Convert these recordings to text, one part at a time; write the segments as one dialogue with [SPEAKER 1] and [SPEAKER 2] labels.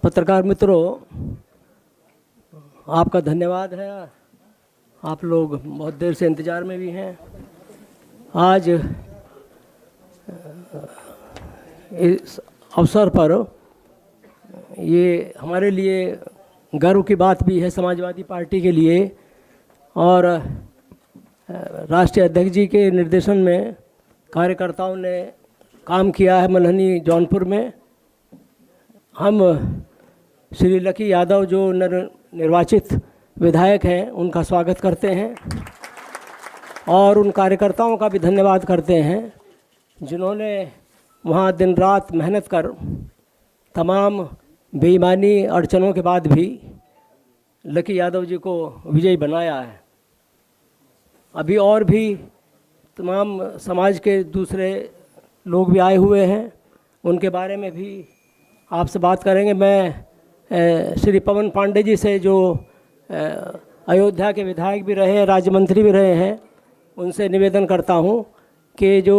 [SPEAKER 1] पत्रकार मित्रों, आपका धन्यवाद है। आप लोग बहुत देर से इंतज़ार में भी हैं। आज इस अवसर पर ये हमारे लिए गर्व की बात भी है, समाजवादी पार्टी के लिए, और राष्ट्रीय अध्यक्ष जी के निर्देशन में कार्यकर्ताओं ने काम किया है मल्हनी जौनपुर में। हम श्री लकी यादव जो निर्वाचित विधायक हैं उनका स्वागत करते हैं और उन कार्यकर्ताओं का भी धन्यवाद करते हैं जिन्होंने वहाँ दिन रात मेहनत कर तमाम बेईमानी अड़चनों के बाद भी लकी यादव जी को विजयी बनाया है। अभी और भी तमाम समाज के दूसरे लोग भी आए हुए हैं, उनके बारे में भी आपसे बात करेंगे। मैं श्री पवन पांडे जी से, जो अयोध्या के विधायक भी रहे, राज्य मंत्री भी रहे हैं, उनसे निवेदन करता हूं कि जो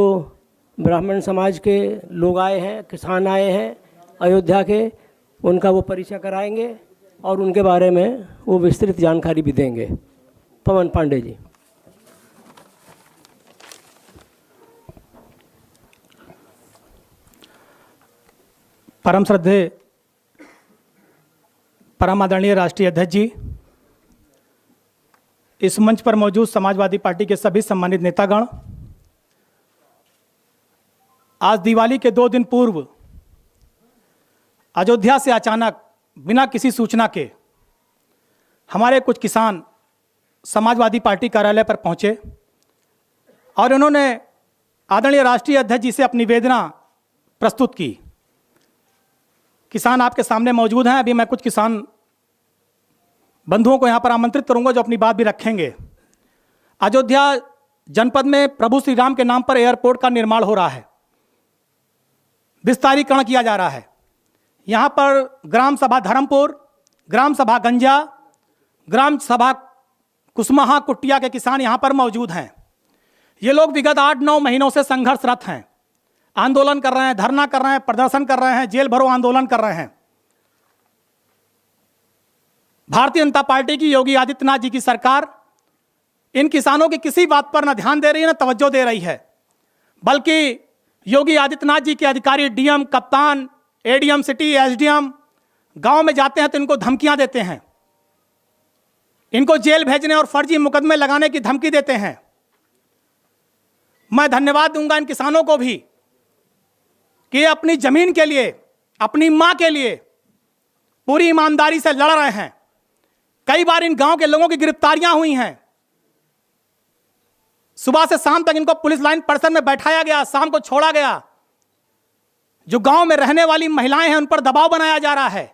[SPEAKER 1] ब्राह्मण समाज के लोग आए हैं, किसान आए हैं अयोध्या के, उनका वो परिचय कराएंगे और उनके बारे में वो विस्तृत जानकारी भी देंगे। पवन पांडे जी।
[SPEAKER 2] परम श्रद्धेय परम आदरणीय राष्ट्रीय अध्यक्ष जी, इस मंच पर मौजूद समाजवादी पार्टी के सभी सम्मानित नेतागण, आज दिवाली के 2 दिन पूर्व अयोध्या से अचानक बिना किसी सूचना के हमारे कुछ किसान समाजवादी पार्टी कार्यालय पर पहुंचे और उन्होंने आदरणीय राष्ट्रीय अध्यक्ष जी से अपनी वेदना प्रस्तुत की। किसान आपके सामने मौजूद हैं। अभी मैं कुछ किसान बंधुओं को यहाँ पर आमंत्रित करूंगा जो अपनी बात भी रखेंगे। अयोध्या जनपद में प्रभु श्री राम के नाम पर एयरपोर्ट का निर्माण हो रहा है, विस्तारीकरण किया जा रहा है। यहाँ पर ग्राम सभा धर्मपुर, ग्राम सभा गंजा, ग्राम सभा कुसमाहा कुटिया के किसान यहाँ पर मौजूद हैं। ये लोग विगत 8-9 महीनों से संघर्षरत हैं, आंदोलन कर रहे हैं, धरना कर रहे हैं, प्रदर्शन कर रहे हैं, जेल भरो आंदोलन कर रहे हैं। भारतीय जनता पार्टी की योगी आदित्यनाथ जी की सरकार इन किसानों की किसी बात पर न ध्यान दे रही है, न तवज्जो दे रही है, बल्कि योगी आदित्यनाथ जी के अधिकारी डीएम, कप्तान, एडीएम सिटी, एसडीएम गांव में जाते हैं तो इनको धमकियां देते हैं, इनको जेल भेजने और फर्जी मुकदमे लगाने की धमकी देते हैं। मैं धन्यवाद दूंगा इन किसानों को भी कि अपनी जमीन के लिए, अपनी मां के लिए पूरी ईमानदारी से लड़ रहे हैं। कई बार इन गांव के लोगों की गिरफ्तारियां हुई हैं। सुबह से शाम तक इनको पुलिस लाइन परिसर में बैठाया गया, शाम को छोड़ा गया। जो गांव में रहने वाली महिलाएं हैं उन पर दबाव बनाया जा रहा है।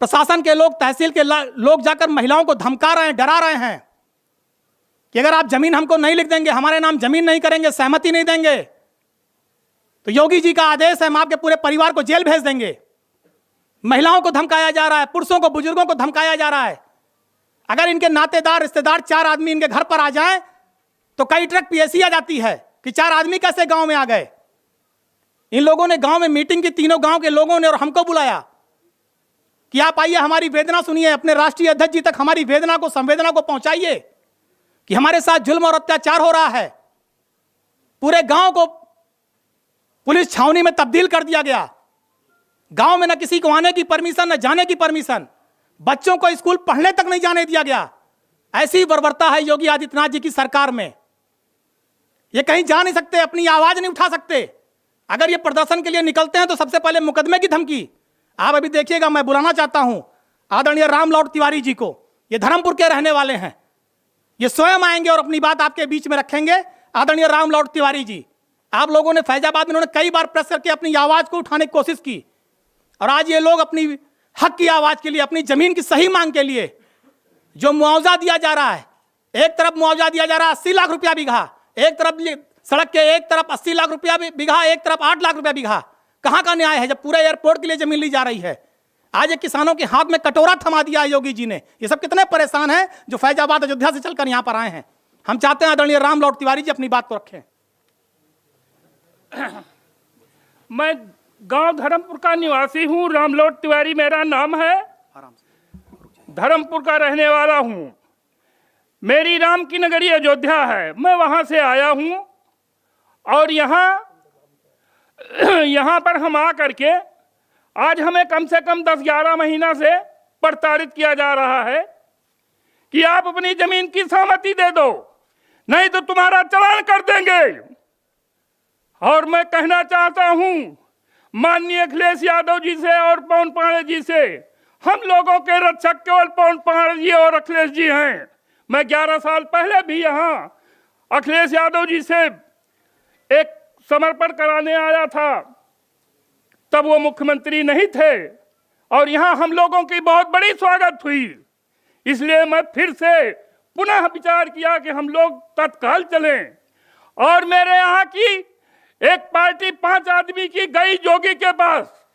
[SPEAKER 2] प्रशासन के लोग, तहसील के लोग जाकर महिलाओं को धमका रहे हैं, डरा रहे हैं कि अगर आप जमीन हमको नहीं लिख देंगे, हमारे नाम जमीन नहीं करेंगे, सहमति नहीं देंगे, तो योगी जी का आदेश है, हम आपके पूरे परिवार को जेल भेज देंगे। महिलाओं को धमकाया जा रहा है, पुरुषों को, बुजुर्गों को धमकाया जा रहा है। अगर इनके नातेदार, रिश्तेदार 4 आदमी इनके घर पर आ जाएं तो कई ट्रक पीएसी आ जाती है कि 4 आदमी कैसे गांव में आ गए। इन लोगों ने गांव में मीटिंग की, तीनों गांव के लोगों ने, और हमको बुलाया कि आप आइए, हमारी वेदना सुनिए, अपने राष्ट्रीय अध्यक्ष जी तक हमारी वेदना को, संवेदना को पहुंचाइए कि हमारे साथ जुल्म और अत्याचार हो रहा है। पूरे गांव को पुलिस छावनी में तब्दील कर दिया गया। गांव में न किसी को आने की परमिशन, न जाने की परमिशन, बच्चों को स्कूल पढ़ने तक नहीं जाने दिया गया। ऐसी बर्बरता है योगी आदित्यनाथ जी की सरकार में। ये कहीं जा नहीं सकते, अपनी आवाज नहीं उठा सकते। अगर ये प्रदर्शन के लिए निकलते हैं तो सबसे पहले मुकदमे की धमकी। आप अभी देखिएगा, मैं बुलाना चाहता हूं आदरणीय रामलौट तिवारी जी को। ये धर्मपुर के रहने वाले हैं, ये स्वयं आएंगे और अपनी बात आपके बीच में रखेंगे। आदरणीय रामलौट तिवारी जी, आप लोगों ने फैजाबाद में, उन्होंने कई बार प्रेस करके अपनी आवाज को उठाने की कोशिश की, और आज ये लोग अपनी हक की आवाज के लिए, अपनी जमीन की सही मांग के लिए, जो मुआवजा दिया जा रहा है, एक तरफ मुआवजा दिया जा रहा है 80 लाख रुपया बीघा, एक तरफ सड़क के एक तरफ 80 लाख रुपया बीघा, एक तरफ 8 लाख रुपया बीघा। कहां का न्याय है जब पूरे एयरपोर्ट के लिए जमीन ली जा रही है? आज ये किसानों के हाथ में कटोरा थमा दिया है योगी जी ने। ये सब कितने परेशान हैं जो फैजाबाद, अयोध्या से चलकर यहां पर आए हैं। हम चाहते हैं आदरणीय रामलौट तिवारी जी अपनी बात को रखें।
[SPEAKER 3] मैं गांव धर्मपुर का निवासी हूं। रामलोट तिवारी मेरा नाम है। धर्मपुर का रहने वाला हूं। मेरी राम की नगरी अयोध्या है। मैं वहां से आया हूं और यहाँ पर हम आ करके आज हमें कम से कम 10-11 महीना से प्रताड़ित किया जा रहा है कि आप अपनी जमीन की सहमति दे दो, नहीं तो तुम्हारा चालान कर देंगे। और मैं कहना चाहता हूं माननीय अखिलेश यादव जी से और पवन पांडे जी से, हम लोगों के रक्षक केवल पवन पांडे जी और अखिलेश जी हैं। मैं 11 साल पहले भी यहाँ अखिलेश यादव जी से एक समर्पण कराने आया था, तब वो मुख्यमंत्री नहीं थे और यहाँ हम लोगों की बहुत बड़ी स्वागत हुई। इसलिए मैं फिर से पुनः विचार किया कि हम लोग तत्काल चलें। और मेरे यहाँ की एक पार्टी 5 आदमी की गई जोगी के पास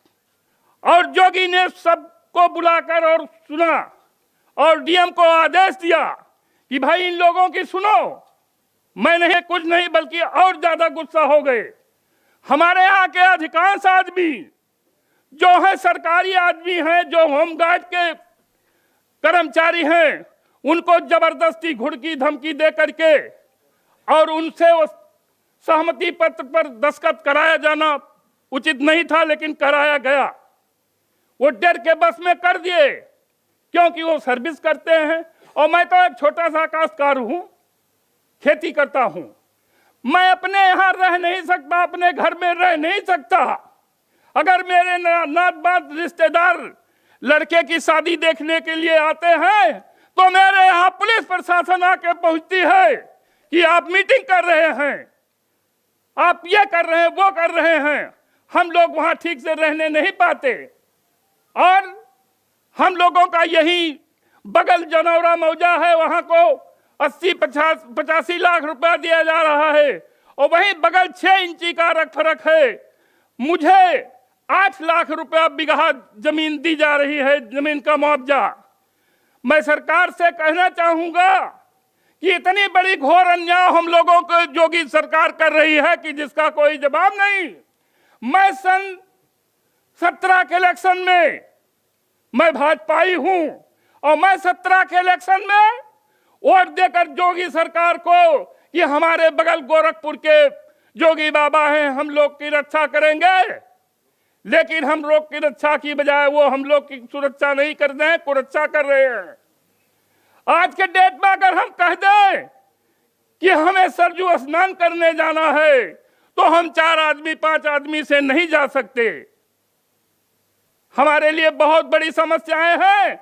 [SPEAKER 3] और जोगी ने सबको बुलाकर और सुना और डीएम को आदेश दिया कि भाई इन लोगों की सुनो। मैं नहीं, कुछ नहीं बल्कि और ज्यादा गुस्सा हो गए। हमारे यहाँ के अधिकांश आदमी जो है सरकारी आदमी हैं, जो होमगार्ड के कर्मचारी हैं, उनको जबरदस्ती घुड़की धमकी दे करके और उनसे सहमति पत्र पर दस्तखत कराया जाना उचित नहीं था, लेकिन कराया गया। वो डर के बस में कर दिए क्योंकि वो सर्विस करते हैं। और मैं तो एक छोटा सा काश्तकार हूं, खेती करता हूं। मैं अपने यहाँ रह नहीं सकता, अपने घर में रह नहीं सकता। अगर मेरे नात रिश्तेदार लड़के की शादी देखने के लिए आते हैं तो मेरे यहाँ पुलिस प्रशासन आके पहुंचती है कि आप मीटिंग कर रहे हैं, आप ये कर रहे हैं, वो कर रहे हैं। हम लोग वहां ठीक से रहने नहीं पाते। और हम लोगों का यही बगल जनौरा मौजा है, वहां को 80-85 लाख रुपया दिया जा रहा है और वहीं बगल 6 इंची का फर्क है। मुझे 8 लाख रुपया बिगहा जमीन दी जा रही है, जमीन का मुआवजा। मैं सरकार से कहना चाहूंगा कि इतनी बड़ी घोर अन्याय हम लोगों को जोगी सरकार कर रही है कि जिसका कोई जवाब नहीं। मैं सन 17 के इलेक्शन में मैं भाजपाई हूं और मैं 17 के इलेक्शन में वोट देकर जोगी सरकार को कि हमारे बगल गोरखपुर के जोगी बाबा हैं, हम लोग की रक्षा करेंगे, लेकिन हम लोग की रक्षा की बजाय वो हम लोग की सुरक्षा नहीं कर रहे हैं, कुरक्षा कर रहे हैं। आज के डेट में अगर हम कह दें कि हमें सरजू स्नान करने जाना है तो हम 4 आदमी 5 आदमी से नहीं जा सकते। हमारे लिए बहुत बड़ी समस्याएं हैं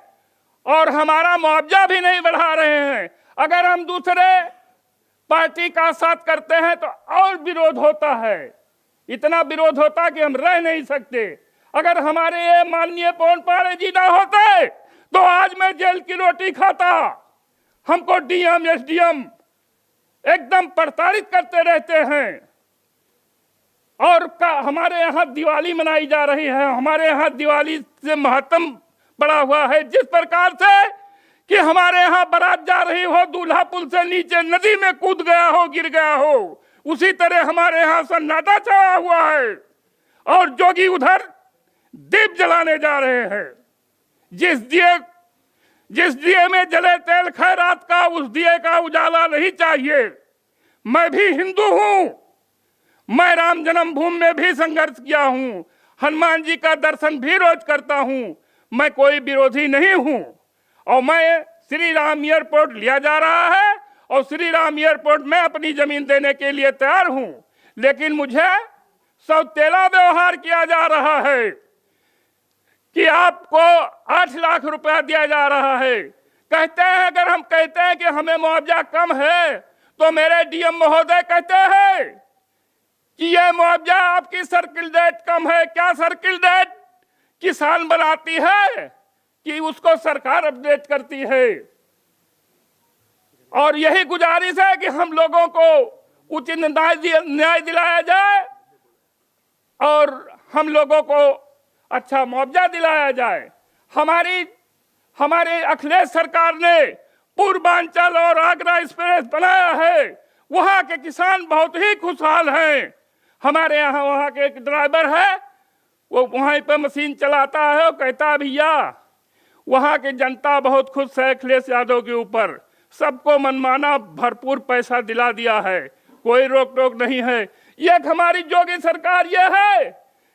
[SPEAKER 3] और हमारा मुआवजा भी नहीं बढ़ा रहे हैं। अगर हम दूसरे पार्टी का साथ करते हैं तो और विरोध होता है, इतना विरोध होता कि हम रह नहीं सकते। अगर हमारे ये माननीय पवन पांडे जी ना होते तो आज मैं जेल की रोटी खाता। हमको डीएम एसडीएम एकदम प्रताड़ित करते रहते हैं। और हमारे यहाँ दिवाली मनाई जा रही है, हमारे यहाँ दिवाली से महत्व बड़ा हुआ है। जिस प्रकार से कि हमारे यहाँ बारात जा रही हो, दूल्हा पुल से नीचे नदी में कूद गया हो, गिर गया हो, उसी तरह हमारे यहाँ सन्नाटा छाया हुआ है और जोगी उधर दीप जलाने जा रहे हैं। जिस दिए में जले तेल खैरात का, उस दिए का उजाला नहीं चाहिए। मैं भी हिंदू हूं, मैं राम जन्मभूमि में भी संघर्ष किया हूं, हनुमान जी का दर्शन भी रोज करता हूं। मैं कोई विरोधी नहीं हूं और मैं श्री राम एयरपोर्ट लिया जा रहा है और श्री राम एयरपोर्ट में अपनी जमीन देने के लिए तैयार हूं, लेकिन मुझे सौतेला व्यवहार किया जा रहा है कि आपको 8 लाख रुपया दिया जा रहा है। कहते हैं, अगर हम कहते हैं कि हमें मुआवजा कम है तो मेरे डीएम महोदय कहते हैं कि यह मुआवजा आपकी सर्किल डेट कम है। क्या सर्किल डेट किसान बनाती है कि उसको सरकार अपडेट करती है? और यही गुजारिश है कि हम लोगों को उचित न्याय दिलाया जाए और हम लोगों को अच्छा मुआवजा दिलाया जाए। हमारे अखिलेश सरकार ने पूर्वांचल और आगरा एक्सप्रेस बनाया है, वहां के किसान बहुत ही खुशहाल हैं। हमारे यहाँ वहां के एक ड्राइवर है, वो वहीं पे मशीन चलाता है और कहता है भैया वहां की जनता बहुत खुश है अखिलेश यादव के ऊपर, सबको मनमाना भरपूर पैसा दिला दिया है, कोई रोक टोक नहीं है। ये हमारी योगी सरकार ये है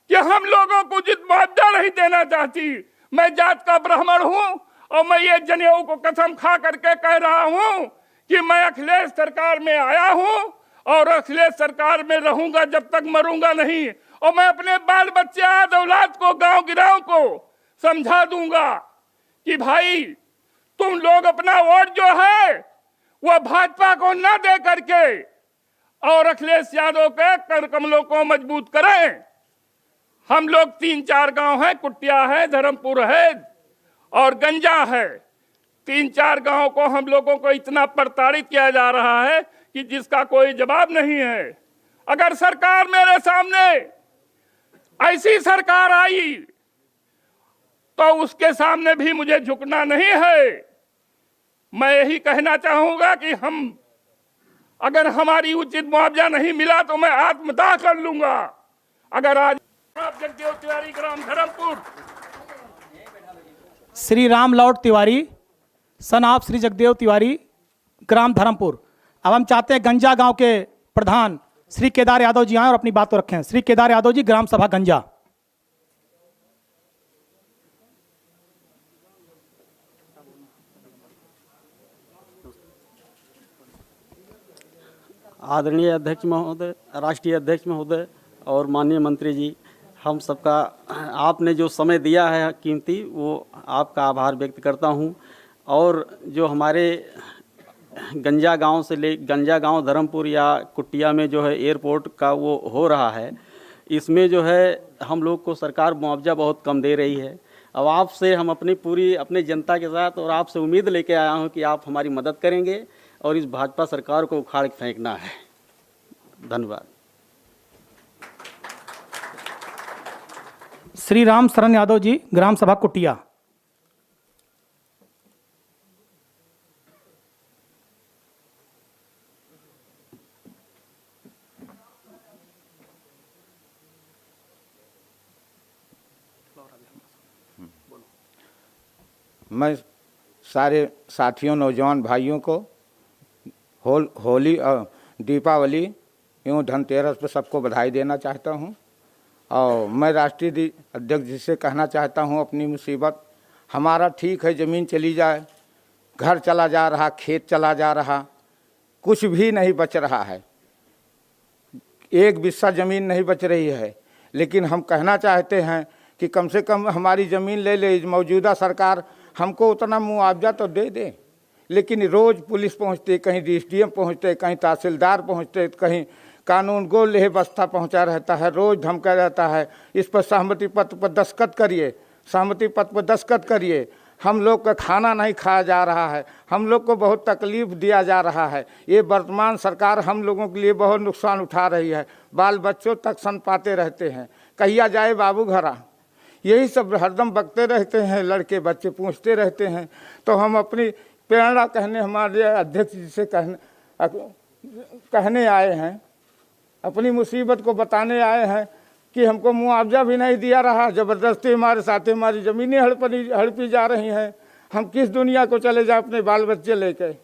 [SPEAKER 3] कि हम लोगों को उचित मुआवजा नहीं देना चाहती। मैं जात का ब्राह्मण हूं और मैं ये जनेऊ को कसम खा करके कह रहा हूं कि मैं अखिलेश सरकार में आया हूं और अखिलेश सरकार में रहूंगा जब तक मरूंगा नहीं। और मैं अपने बाल बच्चे आद औलाद को, गांव गिराव को समझा दूंगा कि भाई तुम लोग अपना वोट जो है वह भाजपा को न दे करके और अखिलेश यादव के कर कमलों को मजबूत करें। हम लोग 3-4 गांव हैं, कुटिया है, धर्मपुर है और गंजा है। 3-4 गांव को हम लोगों को इतना प्रताड़ित किया जा रहा है कि जिसका कोई जवाब नहीं है। अगर सरकार मेरे सामने ऐसी सरकार आई तो उसके सामने भी मुझे झुकना नहीं है। मैं यही कहना चाहूंगा कि हम अगर हमारी उचित मुआवजा नहीं मिला तो मैं आत्मदाह कर लूंगा। अगर आज जगदेव तिवारी ग्राम धर्मपुर,
[SPEAKER 2] श्री राम लौट तिवारी सन ऑफ श्री जगदेव तिवारी ग्राम धर्मपुर। अब हम चाहते हैं गंजा गांव के प्रधान श्री केदार यादव जी आए और अपनी बात को रखें। श्री केदार यादव जी, ग्राम सभा गंजा।
[SPEAKER 4] आदरणीय अध्यक्ष महोदय, राष्ट्रीय अध्यक्ष महोदय और माननीय मंत्री जी, हम सबका आपने जो समय दिया है कीमती, वो आपका आभार व्यक्त करता हूं। और जो हमारे गंजा गांव धर्मपुर या कुटिया में जो है एयरपोर्ट का वो हो रहा है, इसमें जो है हम लोग को सरकार मुआवजा बहुत कम दे रही है। अब आपसे हम अपनी जनता के साथ और आपसे उम्मीद लेके आया हूं कि आप हमारी मदद करेंगे और इस भाजपा सरकार को उखाड़ के फेंकना है। धन्यवाद।
[SPEAKER 2] श्री राम शरण यादव जी, ग्राम सभा कुटिया।
[SPEAKER 5] मैं सारे साथियों नौजवान भाइयों को होली और दीपावली एवं धनतेरस पर सबको बधाई देना चाहता हूं। और मैं राष्ट्रीय अध्यक्ष जी से कहना चाहता हूं, अपनी मुसीबत हमारा ठीक है, ज़मीन चली जाए, घर चला जा रहा, खेत चला जा रहा, कुछ भी नहीं बच रहा है, एक बिस्सा ज़मीन नहीं बच रही है। लेकिन हम कहना चाहते हैं कि कम से कम हमारी ज़मीन ले ले, मौजूदा सरकार हमको उतना मुआवजा तो दे दे। लेकिन रोज़ पुलिस पहुंचते, कहीं DSDM पहुंचते, कहीं तहसीलदार पहुंचते, कहीं कानून गो लेह बस्ता पहुंचा रहता है, रोज़ धमका रहता है इस पर सहमति पत्र पर दस्तखत करिए, सहमति पत्र पर दस्तखत करिए। हम लोग का खाना नहीं खाया जा रहा है, हम लोग को बहुत तकलीफ़ दिया जा रहा है। ये वर्तमान सरकार हम लोगों के लिए बहुत नुकसान उठा रही है। बाल बच्चों तक सन पाते रहते हैं, कहिया जाए बाबू घरा, यही सब हरदम बकते रहते हैं, लड़के बच्चे पूछते रहते हैं। तो हम अपनी प्रेरणा कहने हमारे अध्यक्ष जी से कहने आए हैं, अपनी मुसीबत को बताने आए हैं कि हमको मुआवजा भी नहीं दिया रहा, ज़बरदस्ती हमारे साथ हमारी ज़मीनें हड़पी जा रही हैं। हम किस दुनिया को चले जाए अपने बाल बच्चे लेकर?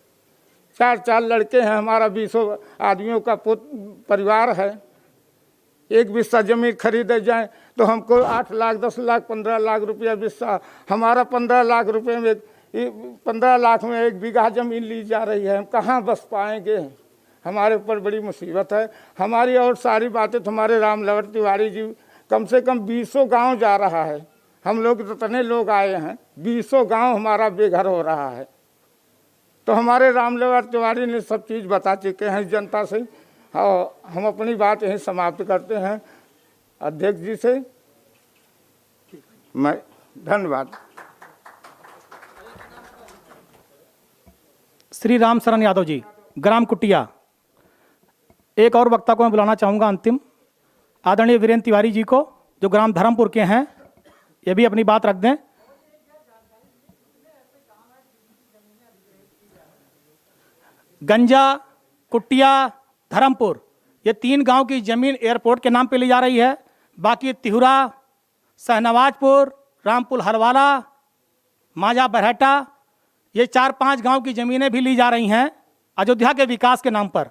[SPEAKER 5] 4 लड़के हैं, हमारा 20 आदमियों का परिवार है। एक बिस्सा ज़मीन खरीदे जाए तो हमको 8 लाख, 10 लाख, 15 लाख रुपया बिस्सा, हमारा 15 लाख रुपये में 15 लाख में 1 बीघा ज़मीन ली जा रही है। हम कहाँ बस पाएंगे? हमारे ऊपर बड़ी मुसीबत है। हमारी और सारी बातें तो हमारे राम लौट तिवारी जी, कम से कम 20 गांव जा रहा है। हम लोग तो इतने लोग आए हैं, 20 गांव हमारा बेघर हो रहा है। तो हमारे राम लौट तिवारी ने सब चीज़ बता चुके हैं जनता से। और हम अपनी बात यहीं समाप्त करते हैं अध्यक्ष जी से। मैं धन्यवाद।
[SPEAKER 2] श्री राम शरण यादव जी, ग्राम कुटिया। एक और वक्ता को मैं बुलाना चाहूँगा अंतिम, आदरणीय वीरेंद्र तिवारी जी को, जो ग्राम धर्मपुर के हैं, ये भी अपनी बात रख दें। गंजा, कुटिया, धर्मपुर, ये 3 गांव की ज़मीन एयरपोर्ट के नाम पे ली जा रही है। बाकी तिहुरा सहनवाजपुर, रामपुर हरवाला, माजा बरहटा, ये 4-5 गांव की ज़मीनें भी ली जा रही हैं अयोध्या के विकास के नाम पर।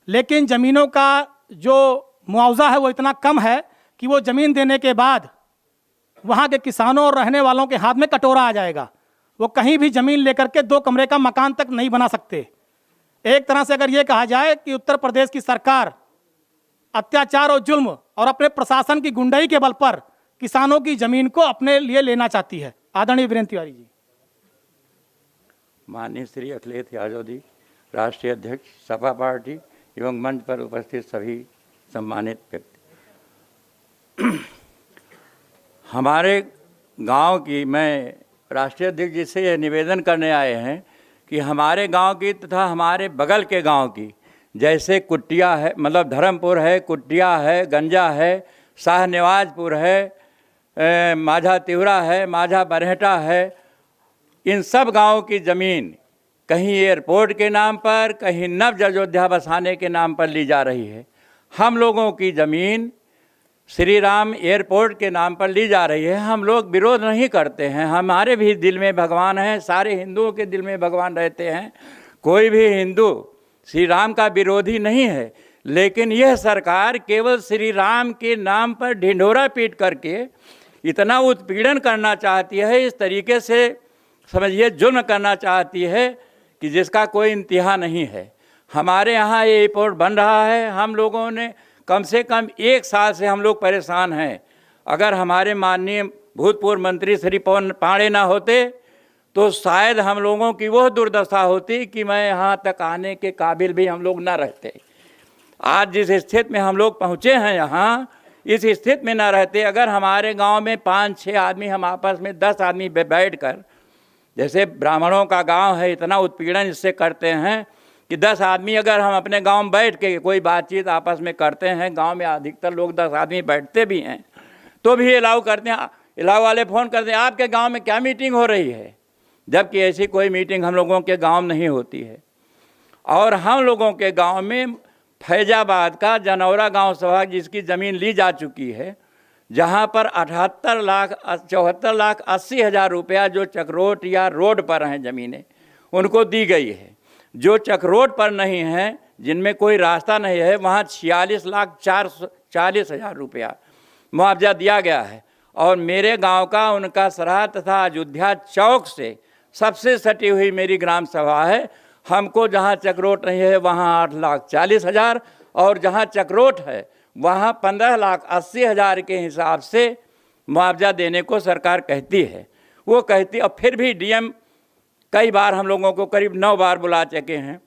[SPEAKER 2] लेकिन ज़मीनों का जो मुआवजा है वो इतना कम है कि वो ज़मीन देने के बाद वहाँ के किसानों और रहने वालों के हाथ में कटोरा आ जाएगा। वो कहीं भी ज़मीन लेकर के 2 कमरे का मकान तक नहीं बना सकते। एक तरह से अगर ये कहा जाए कि उत्तर प्रदेश की सरकार अत्याचार और जुल्म और अपने प्रशासन की गुंडाई के बल पर किसानों की ज़मीन को अपने लिए लेना चाहती है। आदरणीय वीरेंद्र तिवारी जी।
[SPEAKER 6] माननीय श्री अखिलेश यादव जी, राष्ट्रीय अध्यक्ष सपा पार्टी एवं मंच पर उपस्थित सभी सम्मानित व्यक्ति, हमारे गांव की, मैं राष्ट्रीय अध्यक्ष जी से यह निवेदन करने आए हैं कि हमारे गांव की तथा हमारे बगल के गांव की, जैसे कुटिया है, मतलब धर्मपुर है, कुटिया है, गंजा है, शाहनवाजपुर है, माझा तिवरा है, माझा बरहटा है, इन सब गांवों की ज़मीन कहीं एयरपोर्ट के नाम पर, कहीं नव अयोध्या बसाने के नाम पर ली जा रही है। हम लोगों की ज़मीन श्री राम एयरपोर्ट के नाम पर ली जा रही है। हम लोग विरोध नहीं करते हैं, हमारे भी दिल में भगवान हैं, सारे हिंदुओं के दिल में भगवान रहते हैं। कोई भी हिंदू श्री राम का विरोधी नहीं है, लेकिन यह सरकार केवल श्री राम के नाम पर ढिंढोरा पीट करके इतना उत्पीड़न करना चाहती है, इस तरीके से समझिए जुल्म करना चाहती है कि जिसका कोई इंतहा नहीं है। हमारे यहाँ ये एयरपोर्ट बन रहा है, हम लोगों ने कम से कम 1 साल से हम लोग परेशान हैं। अगर हमारे माननीय भूतपूर्व मंत्री श्री पवन पांडे ना होते तो शायद हम लोगों की वह दुर्दशा होती कि मैं यहाँ तक आने के काबिल भी हम लोग ना रहते। आज जिस स्थिति में हम लोग पहुँचे हैं यहाँ, इस स्थिति में ना रहते। अगर हमारे गांव में 5-6 आदमी, हम आपस में 10 आदमी बैठ कर, जैसे ब्राह्मणों का गांव है, इतना उत्पीड़न इससे करते हैं कि 10 आदमी अगर हम अपने गांव में बैठ के कोई बातचीत आपस में करते हैं, गांव में अधिकतर लोग 10 आदमी बैठते भी हैं, तो भी अलाउ करते हैं। अलाउ वाले फ़ोन करते हैं, आपके गांव में क्या मीटिंग हो रही है, जबकि ऐसी कोई मीटिंग हम लोगों के गांव नहीं होती है। और हम लोगों के गांव में फैजाबाद का जनौरा गांव सभा, जिसकी ज़मीन ली जा चुकी है, जहां पर 74,80,000 रुपया जो चक्रोट या रोड पर हैं ज़मीनें, उनको दी गई है। जो चक्रोट पर नहीं हैं, जिनमें कोई रास्ता नहीं है, वहाँ 46,40,000 रुपया मुआवजा दिया गया है। और मेरे गांव का, उनका सराह तथा अयोध्या चौक से सबसे सटी हुई मेरी ग्राम सभा है। हमको जहाँ चक्रोट नहीं है वहाँ 8,40,000 और जहाँ चक्रोट है वहाँ 15,80,000 के हिसाब से मुआवजा देने को सरकार कहती है। वो कहती, और फिर भी डीएम कई बार हम लोगों को करीब 9 बार बुला चुके हैं।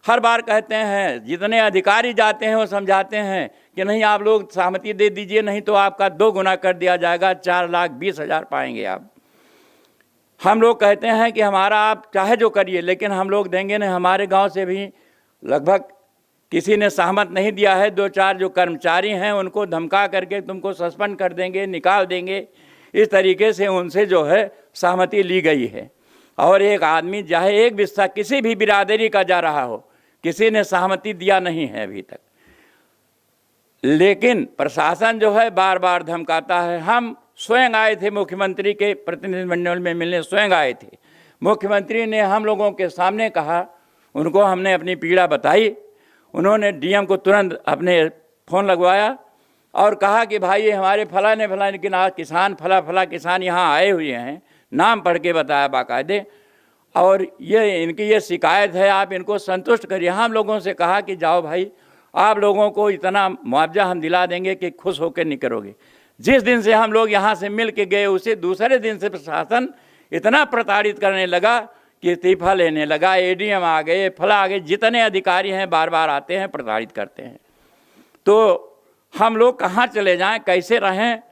[SPEAKER 6] हर बार कहते हैं, जितने अधिकारी जाते हैं वो समझाते हैं कि नहीं आप लोग सहमति दे दीजिए, नहीं तो आपका 2 गुना कर दिया जाएगा, 4,20,000 पाएंगे आप। हम लोग कहते हैं कि हमारा आप चाहे जो करिए, लेकिन हम लोग देंगे नहीं। हमारे गांव से भी लगभग किसी ने सहमत नहीं दिया है। 2-4 जो कर्मचारी हैं उनको धमका करके तुमको सस्पेंड कर देंगे, निकाल देंगे, इस तरीके से उनसे जो है सहमति ली गई है। और एक आदमी चाहे एक विस्तार किसी भी बिरादरी का जा रहा हो, किसी ने सहमति दिया नहीं है अभी तक। लेकिन प्रशासन जो है बार बार धमकाता है। हम स्वयं आए थे, मुख्यमंत्री के प्रतिनिधिमंडल में मिलने स्वयं आए थे। मुख्यमंत्री ने हम लोगों के सामने कहा, उनको हमने अपनी पीड़ा बताई। उन्होंने डीएम को तुरंत अपने फ़ोन लगवाया और कहा कि भाई ये हमारे फलाने किसान फला किसान यहाँ आए हुए हैं, नाम पढ़ के बताया बाकायदे, और ये इनकी ये शिकायत है, आप इनको संतुष्ट करिए। हम लोगों से कहा कि जाओ भाई, आप लोगों को इतना मुआवजा हम दिला देंगे कि खुश होकर निकलोगे। जिस दिन से हम लोग यहाँ से मिल के गए, उसे दूसरे दिन से प्रशासन इतना प्रताड़ित करने लगा कि इस्तीफा लेने लगा। एडीएम आ गए, फला आ गए, जितने अधिकारी हैं बार बार आते हैं, प्रताड़ित करते हैं। तो हम लोग कहाँ चले जाएं, कैसे रहें,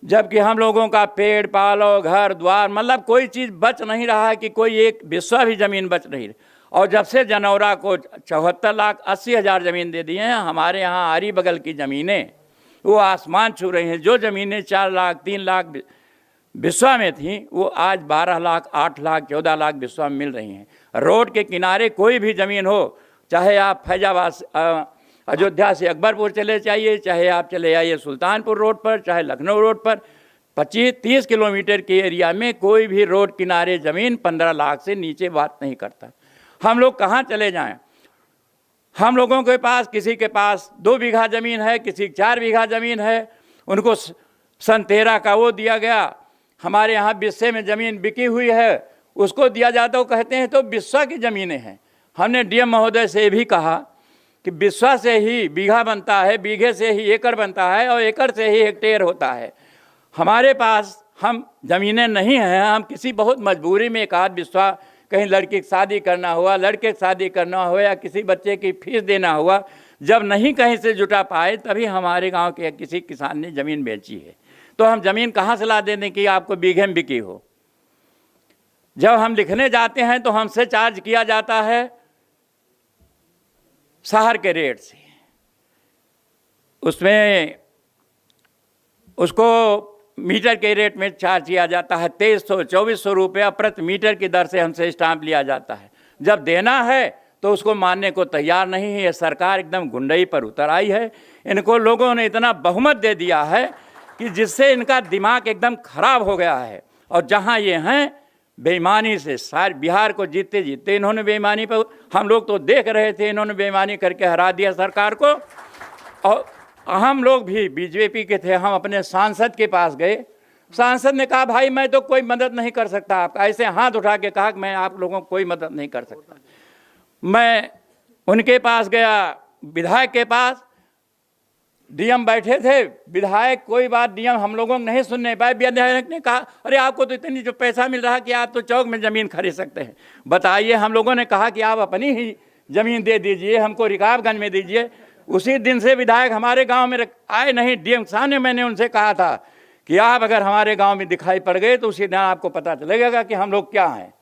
[SPEAKER 6] जबकि हम लोगों का पेड़ पालो, घर द्वार, मतलब कोई चीज़ बच नहीं रहा है कि कोई एक बिस्वा भी ज़मीन बच नहीं रही। और जब से जनौरा को 74,80,000 ज़मीन दे दिए हैं, हमारे यहाँ आरी बगल की ज़मीनें वो आसमान छू रही हैं। जो ज़मीनें 4 लाख 3 लाख बिस्वा में थी, वो आज 12 लाख 8 लाख 14 लाख बिस्वा में मिल रही हैं। रोड के किनारे कोई भी ज़मीन हो, चाहे आप फैजाबाद अयोध्या से अकबरपुर चले जाइए, चाहे आप चले जाइए सुल्तानपुर रोड पर, चाहे लखनऊ रोड पर, 25-30 किलोमीटर के एरिया में कोई भी रोड किनारे ज़मीन 15 लाख से नीचे बात नहीं करता। हम लोग कहाँ चले जाएं? हम लोगों के पास, किसी के पास 2 बीघा ज़मीन है, किसी 4 बीघा ज़मीन है, उनको सन 13 का वो दिया गया। हमारे यहाँ बिस्से में ज़मीन बिकी हुई है, उसको दिया जाता, वो कहते हैं तो बिस्सा की ज़मीनें हैं। हमने डीएम महोदय से भी कहा कि बिस्सा से ही बीघा बनता है, बीघे से ही एकड़ बनता है और एकड़ से ही हेक्टेयर होता है। हमारे पास हम ज़मीनें नहीं हैं, हम किसी बहुत मजबूरी में एक आध बिस्सा, कहीं लड़की की शादी करना हुआ, लड़के की शादी करना हुआ या किसी बच्चे की फीस देना हुआ, जब नहीं कहीं से जुटा पाए तभी हमारे गांव के किसी किसान ने ज़मीन बेची है। तो हम ज़मीन कहाँ से ला दें कि आपको बीघे में बिकी हो? जब हम लिखने जाते हैं तो हमसे चार्ज किया जाता है शहर के रेट से, उसमें उसको मीटर के रेट में चार्ज किया जाता है। 2300-2400 रुपया प्रति मीटर की दर से हमसे स्टाम्प लिया जाता है। जब देना है तो उसको मानने को तैयार नहीं है। ये सरकार एकदम गुंडई पर उतर आई है। इनको लोगों ने इतना बहुमत दे दिया है कि जिससे इनका दिमाग एकदम खराब हो गया है। और जहाँ ये हैं बेईमानी से सारे बिहार को जीतते जीतते इन्होंने बेईमानी पर, हम लोग तो देख रहे थे, इन्होंने बेईमानी करके हरा दिया सरकार को। और हम लोग भी बीजेपी के थे, हम अपने सांसद के पास गए। सांसद ने कहा भाई मैं तो कोई मदद नहीं कर सकता आपका, ऐसे हाथ उठा के कहा कि मैं आप लोगों को कोई मदद नहीं कर सकता। मैं उनके पास गया, विधायक के पास, डीएम बैठे थे, विधायक कोई बात डीएम हम लोगों को नहीं सुनने पाए। विधायक ने कहा अरे आपको तो इतनी जो पैसा मिल रहा है कि आप तो चौक में ज़मीन खरीद सकते हैं, बताइए। हम लोगों ने कहा कि आप अपनी ही ज़मीन दे दीजिए, हमको रिकाबगंज में दीजिए। उसी दिन से विधायक हमारे गांव में आए नहीं। डीएम साहब मैंने उनसे कहा था कि आप अगर हमारे गांव में दिखाई पड़ गए तो उसी दिन आपको पता चलेगा कि हम लोग क्या हैं।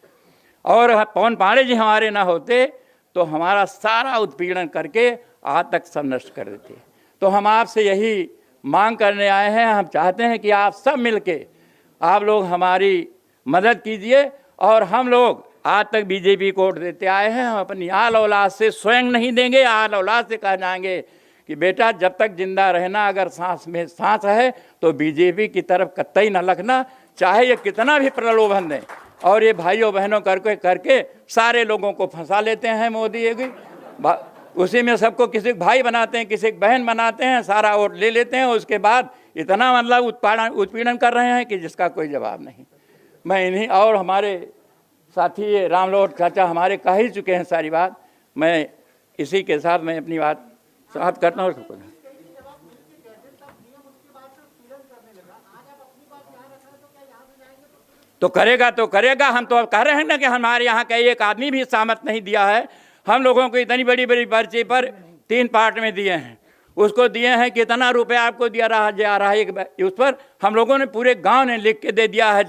[SPEAKER 6] और पवन पांडे जी हमारे ना होते तो हमारा सारा उत्पीड़न करके आज तक सब नष्ट कर देते। तो हम आपसे यही मांग करने आए हैं, हम चाहते हैं कि आप सब मिलके आप लोग हमारी मदद कीजिए। और हम लोग आज तक बीजेपी को वोट देते आए हैं, हम अपनी आल औलाद से स्वयं नहीं देंगे, आल औलाद से कह जाएंगे कि बेटा जब तक जिंदा रहना, अगर सांस में सांस है तो बीजेपी की तरफ कतई न लगना, चाहे ये कितना भी प्रलोभन दें। और ये भाइयों बहनों करके सारे लोगों को फंसा लेते हैं मोदी जी, उसी में सबको किसी भाई बनाते हैं, किसी बहन बनाते हैं, सारा वोट ले लेते हैं। उसके बाद इतना मतलब उत्पीड़न कर रहे हैं कि जिसका कोई जवाब नहीं। मैं इन्हीं और हमारे साथी रामलोट चाचा हमारे कह ही चुके हैं सारी बात। मैं इसी के साथ मैं अपनी बात समाप्त करता हूँ। तो करेगा। हम तो अब कह रहे हैं ना कि हमारे यहाँ का एक आदमी भी सहमत नहीं दिया है। हम लोगों को इतनी बड़ी बड़ी पर्ची पर 3 पार्ट में दिए हैं, उसको दिए हैं कितना रुपया आपको दिया जा रहा है, उस पर हम लोगों ने पूरे गांव ने लिख के दे दिया है,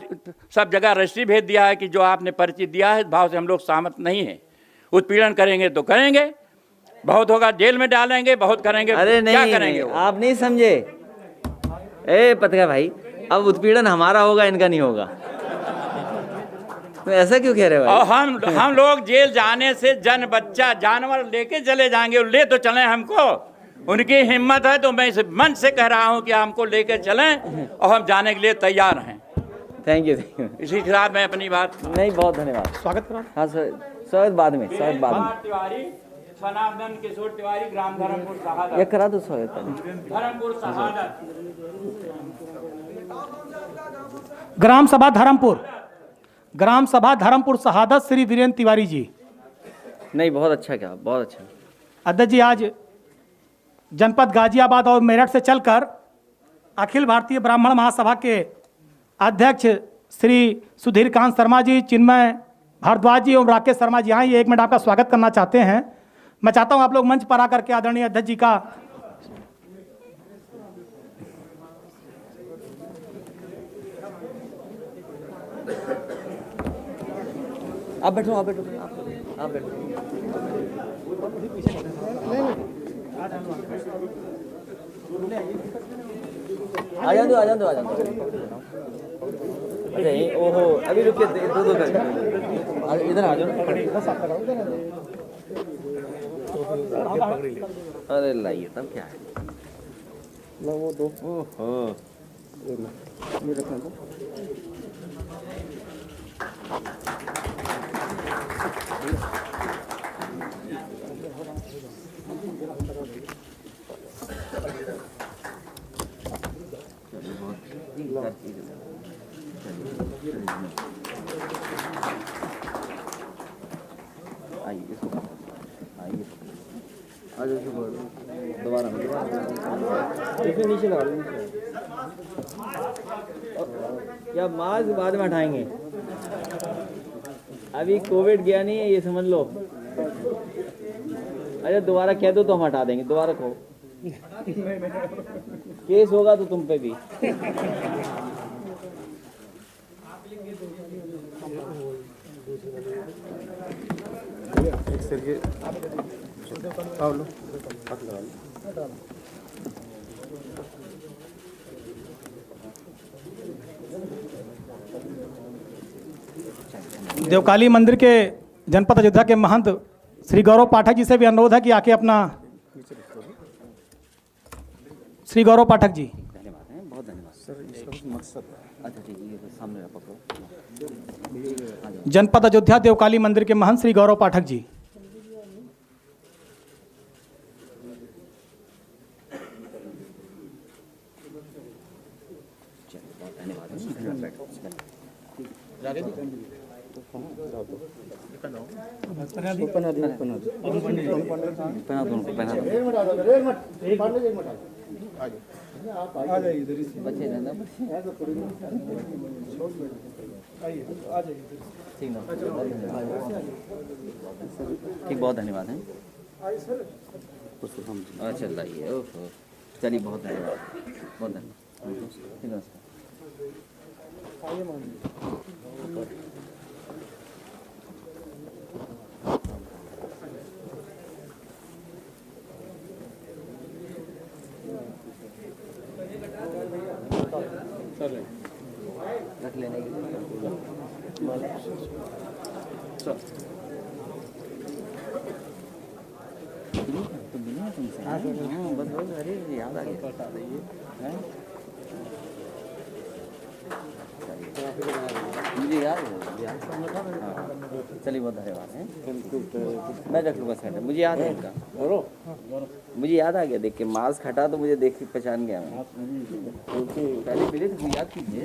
[SPEAKER 6] सब जगह रजिस्ट्री भेज दिया है कि जो आपने पर्ची दिया है भाव से हम लोग सहमत नहीं हैं। उत्पीड़न करेंगे तो करेंगे, बहुत होगा जेल में डालेंगे, बहुत करेंगे।
[SPEAKER 7] अरे नहीं,
[SPEAKER 6] क्या करेंगे
[SPEAKER 7] नहीं, आप नहीं समझे। ए पत्रकार भाई, अब उत्पीड़न हमारा होगा, इनका नहीं होगा। तो ऐसा क्यों कह रहे हो?
[SPEAKER 6] और हम लोग जेल जाने से जन बच्चा जानवर लेके चले जाएंगे, ले तो चलें हमको, उनकी हिम्मत है तो मैं इस मन से कह रहा हूं कि हमको लेके चलें और हम जाने के लिए तैयार हैं।
[SPEAKER 7] Thank you.
[SPEAKER 6] इसी के साथ मैं अपनी बात
[SPEAKER 7] नहीं, बहुत धन्यवाद।
[SPEAKER 2] स्वागत करा।
[SPEAKER 7] हाँ सर, स्वागत बाद में, स्वागत बाद में।
[SPEAKER 6] तिवारी, सनातन किशोर तिवारी, ग्राम धर्मपुर शहादत।
[SPEAKER 7] ये करा दो स्वागत।
[SPEAKER 6] धर्मपुर शहादत,
[SPEAKER 2] ग्राम सभा धर्मपुर शहादत श्री वीरेंद्र तिवारी जी।
[SPEAKER 7] नहीं, बहुत अच्छा क्या, बहुत अच्छा।
[SPEAKER 2] अध्यक्ष जी, आज जनपद गाजियाबाद और मेरठ से चलकर अखिल भारतीय ब्राह्मण महासभा के अध्यक्ष श्री सुधीर कांत शर्मा जी, चिन्मय भारद्वाज जी और राकेश शर्मा जी यहाँ 1 मिनट आपका स्वागत करना चाहते हैं। मैं चाहता हूँ आप लोग मंच पर आकर के आदरणीय अध्यक्ष जी का
[SPEAKER 7] आप बैठो, आप बैठो, आप बैठो। आ जाओ, आ जाओ, आ जाओ। अरे ओहो, अभी रुकिए, दो कर इधर आ जाओ। अरे लाइए तब क्या है ओहो आइए इसको आइए दोबारा इसमें नीचे लगा लो या मास्क बाद में हटाएंगे अभी कोविड गया नहीं है ये समझ लो अरे दोबारा कह दो तो हम हटा देंगे दोबारा कहो केस होगा तो तुम पे भी
[SPEAKER 2] देवकाली मंदिर के जनपद अयोध्या के महंत श्री गौरव पाठक जी से भी अनुरोध है कि आके अपना श्री गौरव पाठक जी।
[SPEAKER 7] धन्यवाद है बहुत धन्यवाद सर इसका मकसद अच्छा ठीक है सामने पकड़ो
[SPEAKER 2] जनपद अयोध्या देवकाली मंदिर के महंत श्री गौरव पाठक जी।
[SPEAKER 7] बच्चे ठीक बहुत धन्यवाद है अच्छा लाइए ओहो चलिए बहुत धन्यवाद बहुत धन्यवाद रख लेने के बस अरे याद आ गया मुझे याद है चलिए बहुत धन्यवाद है मैं रख लूँगा सेंटर मुझे याद है इनका मुझे याद आ गया देख के मास्क हटा तो मुझे देख के पहचान गया मैं पहले मिले थे याद कीजिए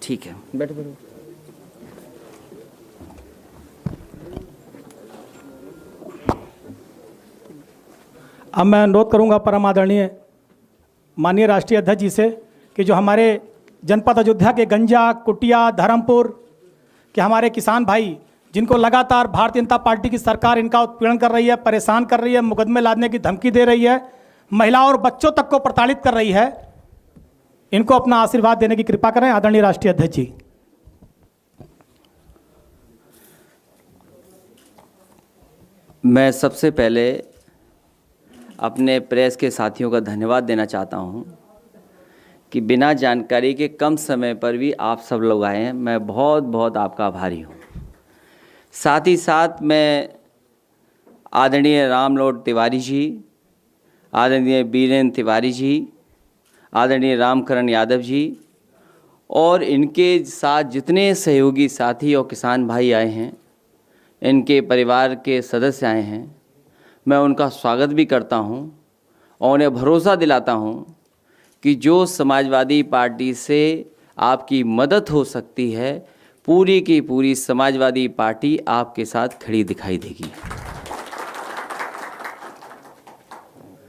[SPEAKER 7] ठीक है बैठो बैठो
[SPEAKER 2] अब मैं अनुरोध करूंगा परम आदरणीय माननीय राष्ट्रीय अध्यक्ष जी से कि जो हमारे जनपद अयोध्या के गंजा कुटिया धर्मपुर के हमारे किसान भाई जिनको लगातार भारतीय जनता पार्टी की सरकार इनका उत्पीड़न कर रही है परेशान कर रही है मुकदमे लादने की धमकी दे रही है महिलाओं और बच्चों तक को प्रताड़ित कर रही है इनको अपना आशीर्वाद देने की कृपा करें आदरणीय राष्ट्रीय अध्यक्ष जी।
[SPEAKER 7] मैं सबसे पहले अपने प्रेस के साथियों का धन्यवाद देना चाहता हूं कि बिना जानकारी के कम समय पर भी आप सब लोग आए हैं मैं बहुत बहुत आपका आभारी हूं। साथ ही साथ मैं आदरणीय रामलोट तिवारी जी आदरणीय बीरेंद्र तिवारी जी आदरणीय रामकरण यादव जी और इनके साथ जितने सहयोगी साथी और किसान भाई आए हैं इनके परिवार के सदस्य आए हैं मैं उनका स्वागत भी करता हूं और उन्हें भरोसा दिलाता हूं कि जो समाजवादी पार्टी से आपकी मदद हो सकती है पूरी की पूरी समाजवादी पार्टी आपके साथ खड़ी दिखाई देगी।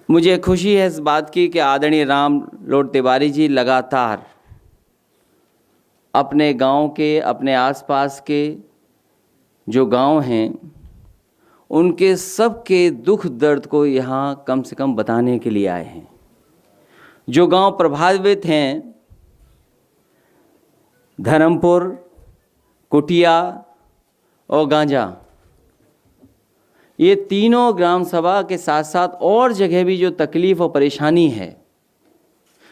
[SPEAKER 7] मुझे खुशी है इस बात की कि आदरणीय रामलोट तिवारी जी लगातार अपने गांव के अपने आसपास के जो गांव हैं उनके सबके दुख दर्द को यहाँ कम से कम बताने के लिए आए हैं। जो गांव प्रभावित हैं धर्मपुर कुटिया और गांजा ये तीनों ग्राम सभा के साथ साथ और जगह भी जो तकलीफ़ और परेशानी है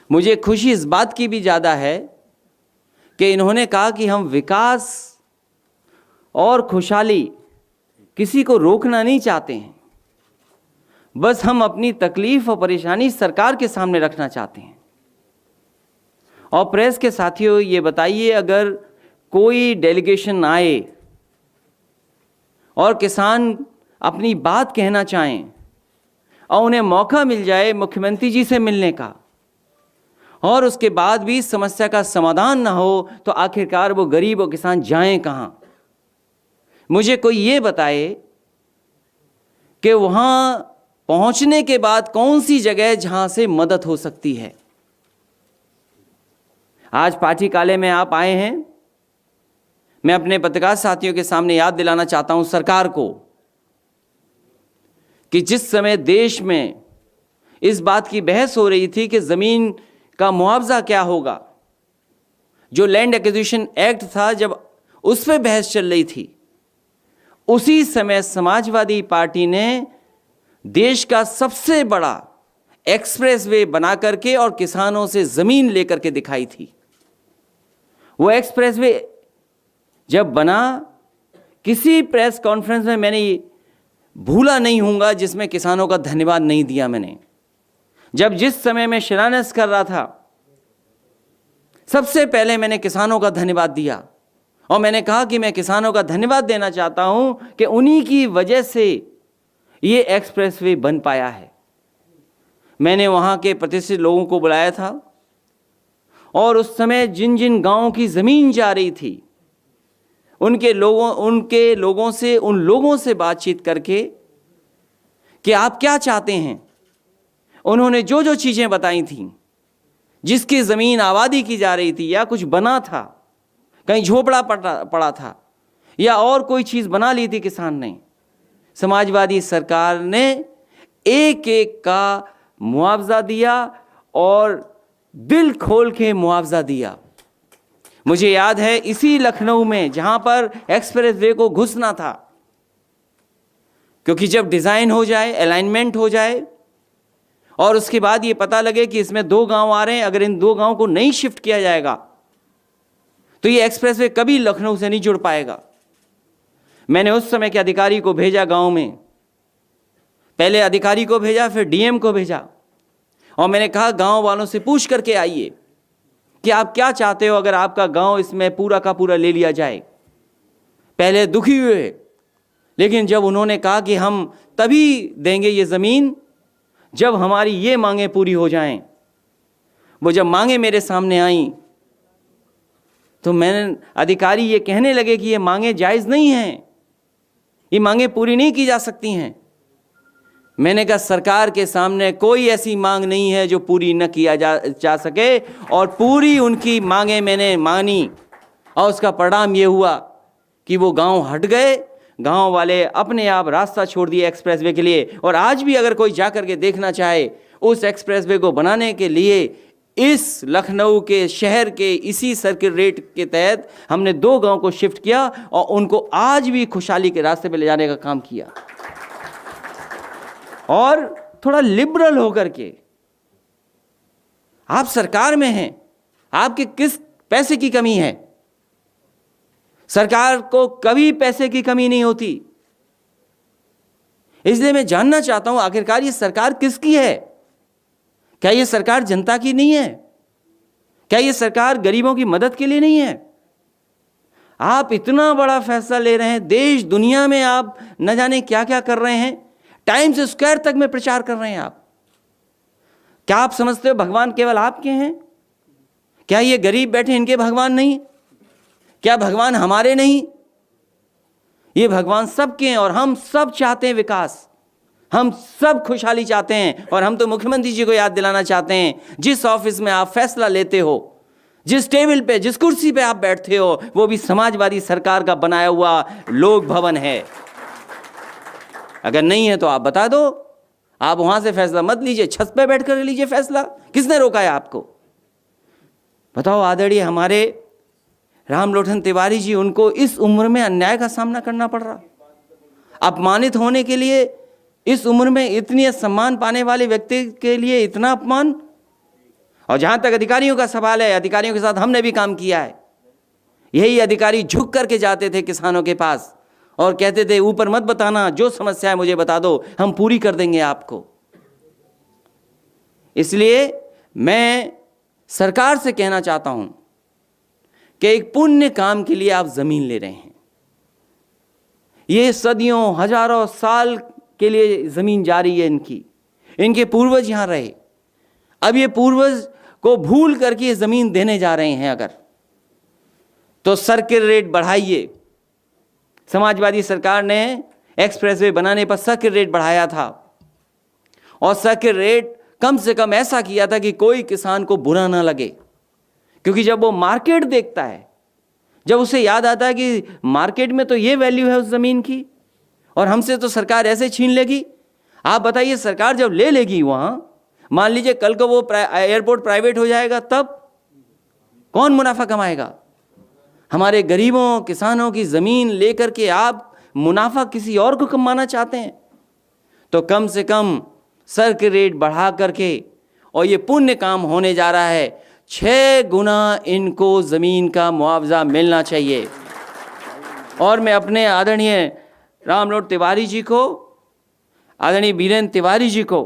[SPEAKER 7] मुझे खुशी इस बात की भी ज़्यादा है कि इन्होंने कहा कि हम विकास और खुशहाली किसी को रोकना नहीं चाहते हैं, बस हम अपनी तकलीफ और परेशानी सरकार के सामने रखना चाहते हैं। और प्रेस के साथियों, ये बताइए, अगर कोई डेलीगेशन आए और किसान अपनी बात कहना चाहें और उन्हें मौका मिल जाए मुख्यमंत्री जी से मिलने का, और उसके बाद भी समस्या का समाधान ना हो, तो आखिरकार वो गरीब और किसान जाएं कहां? मुझे कोई ये बताए कि वहां पहुंचने के बाद कौन सी जगह जहां से मदद हो सकती है। आज पार्टी काले में आप आए हैं, मैं अपने पत्रकार साथियों के सामने याद दिलाना चाहता हूं सरकार को कि जिस समय देश में इस बात की बहस हो रही थी कि जमीन का मुआवजा क्या होगा, जो लैंड एक्विजिशन एक्ट था, जब उस पर बहस चल रही थी, उसी समय समाजवादी पार्टी ने देश का सबसे बड़ा एक्सप्रेसवे बना करके और किसानों से जमीन लेकर के दिखाई थी। वो एक्सप्रेसवे जब बना, किसी प्रेस कॉन्फ्रेंस में मैंने भूला नहीं हूँगा जिसमें किसानों का धन्यवाद नहीं दिया मैंने। जब जिस समय मैं शिलान्यास कर रहा था, सबसे पहले मैंने किसानों का धन्यवाद दिया और मैंने कहा कि मैं किसानों का धन्यवाद देना चाहता हूं कि उन्हीं की वजह से ये एक्सप्रेसवे बन पाया है। मैंने वहां के प्रतिष्ठित लोगों को बुलाया था और उस समय जिन जिन गांवों की ज़मीन जा रही थी, उनके लोगों से, उन लोगों से बातचीत करके कि आप क्या चाहते हैं, उन्होंने जो जो चीज़ें बताई थीं, जिसकी ज़मीन आबादी की जा रही थी या कुछ बना था, कहीं झोपड़ा पड़ा था या और कोई चीज़ बना ली थी किसान ने, समाजवादी सरकार ने एक एक का मुआवजा दिया और दिल खोल के मुआवजा दिया। मुझे याद है इसी लखनऊ में जहां पर एक्सप्रेसवे को घुसना था, क्योंकि जब डिज़ाइन हो जाए, अलाइनमेंट हो जाए और उसके बाद ये पता लगे कि इसमें 2 गांव आ रहे हैं, अगर इन 2 गांव को नहीं शिफ्ट किया जाएगा तो ये एक्सप्रेसवे कभी लखनऊ से नहीं जुड़ पाएगा। मैंने उस समय के अधिकारी को भेजा गांव में, पहले अधिकारी को भेजा, फिर डीएम को भेजा और मैंने कहा गांव वालों से पूछ करके आइए कि आप क्या चाहते हो अगर आपका गांव इसमें पूरा का पूरा ले लिया जाए। पहले दुखी हुए, लेकिन जब उन्होंने कहा कि हम तभी देंगे ये ज़मीन जब हमारी ये मांगें पूरी हो जाएं, वो जब मांगें मेरे सामने आईं तो मैंने अधिकारी ये कहने लगे कि ये मांगें जायज़ नहीं हैं, ये मांगें पूरी नहीं की जा सकती हैं। मैंने कहा सरकार के सामने कोई ऐसी मांग नहीं है जो पूरी न किया जा सके, और पूरी उनकी मांगें मैंने मानी और उसका परिणाम ये हुआ कि वो गांव हट गए, गांव वाले अपने आप रास्ता छोड़ दिए एक्सप्रेसवे के लिए। और आज भी अगर कोई जाकर के देखना चाहे, उस एक्सप्रेसवे को बनाने के लिए इस लखनऊ के शहर के इसी सर्किल रेट के तहत हमने 2 गांव को शिफ्ट किया और उनको आज भी खुशहाली के रास्ते पे ले जाने का काम किया। और थोड़ा लिबरल होकर के, आप सरकार में हैं, आपके किस पैसे की कमी है? सरकार को कभी पैसे की कमी नहीं होती। इसलिए मैं जानना चाहता हूं आखिरकार ये सरकार किसकी है? क्या ये सरकार जनता की नहीं है? क्या ये सरकार गरीबों की मदद के लिए नहीं है? आप इतना बड़ा फैसला ले रहे हैं, देश दुनिया में आप न जाने क्या क्या कर रहे हैं, टाइम्स स्क्वायर तक में प्रचार कर रहे हैं आप। क्या आप समझते हो भगवान केवल आपके हैं? क्या ये गरीब बैठे इनके भगवान नहीं? क्या भगवान हमारे नहीं? ये भगवान सबके हैं और हम सब चाहते हैं विकास, हम सब खुशहाली चाहते हैं। और हम तो मुख्यमंत्री जी को याद दिलाना चाहते हैं, जिस ऑफिस में आप फैसला लेते हो, जिस टेबल पे, जिस कुर्सी पे आप बैठते हो, वो भी समाजवादी सरकार का बनाया हुआ लोक भवन है। अगर नहीं है तो आप बता दो, आप वहां से फैसला मत लीजिए, छत पे बैठ कर लीजिए फैसला। किसने रोका है आपको? बताओ। आदरणीय हमारे रामलोटन तिवारी जी, उनको इस उम्र में अन्याय का सामना करना पड़ रहा, अपमानित होने के लिए, इस उम्र में इतनी सम्मान पाने वाले व्यक्ति के लिए इतना अपमान। और जहां तक अधिकारियों का सवाल है, अधिकारियों के साथ हमने भी काम किया है। यही अधिकारी झुक करके जाते थे किसानों के पास और कहते थे ऊपर मत बताना, जो समस्या है मुझे बता दो, हम पूरी कर देंगे आपको। इसलिए मैं सरकार से कहना चाहता हूं कि एक पुण्य काम के लिए आप जमीन ले रहे हैं। ये सदियों हजारों साल के लिए जमीन जारी है इनके पूर्वज यहां रहे। अब ये पूर्वज को भूल करके ये जमीन देने जा रहे हैं अगर, तो सर्किल रेट बढ़ाइए। समाजवादी सरकार ने एक्सप्रेसवे बनाने पर सर्किल रेट बढ़ाया था, और सर्किल रेट कम से कम ऐसा किया था कि कोई किसान को बुरा ना लगे, क्योंकि जब वो मार्केट देखता है, जब उसे याद आता है कि मार्केट में तो ये वैल्यू है उस ज़मीन की और हमसे तो सरकार ऐसे छीन लेगी। आप बताइए, सरकार जब ले लेगी वहाँ, मान लीजिए कल को वो एयरपोर्ट प्राइवेट हो जाएगा, तब कौन मुनाफा कमाएगा? हमारे गरीबों किसानों की ज़मीन लेकर के आप मुनाफा किसी और को कमाना चाहते हैं, तो कम से कम सर्किल रेट बढ़ा करके, और ये पुण्य काम होने जा रहा है, 6 गुना इनको ज़मीन का मुआवजा मिलना चाहिए। और मैं अपने आदरणीय रामलोट तिवारी जी को, आदरणीय बीरेंद्र तिवारी जी को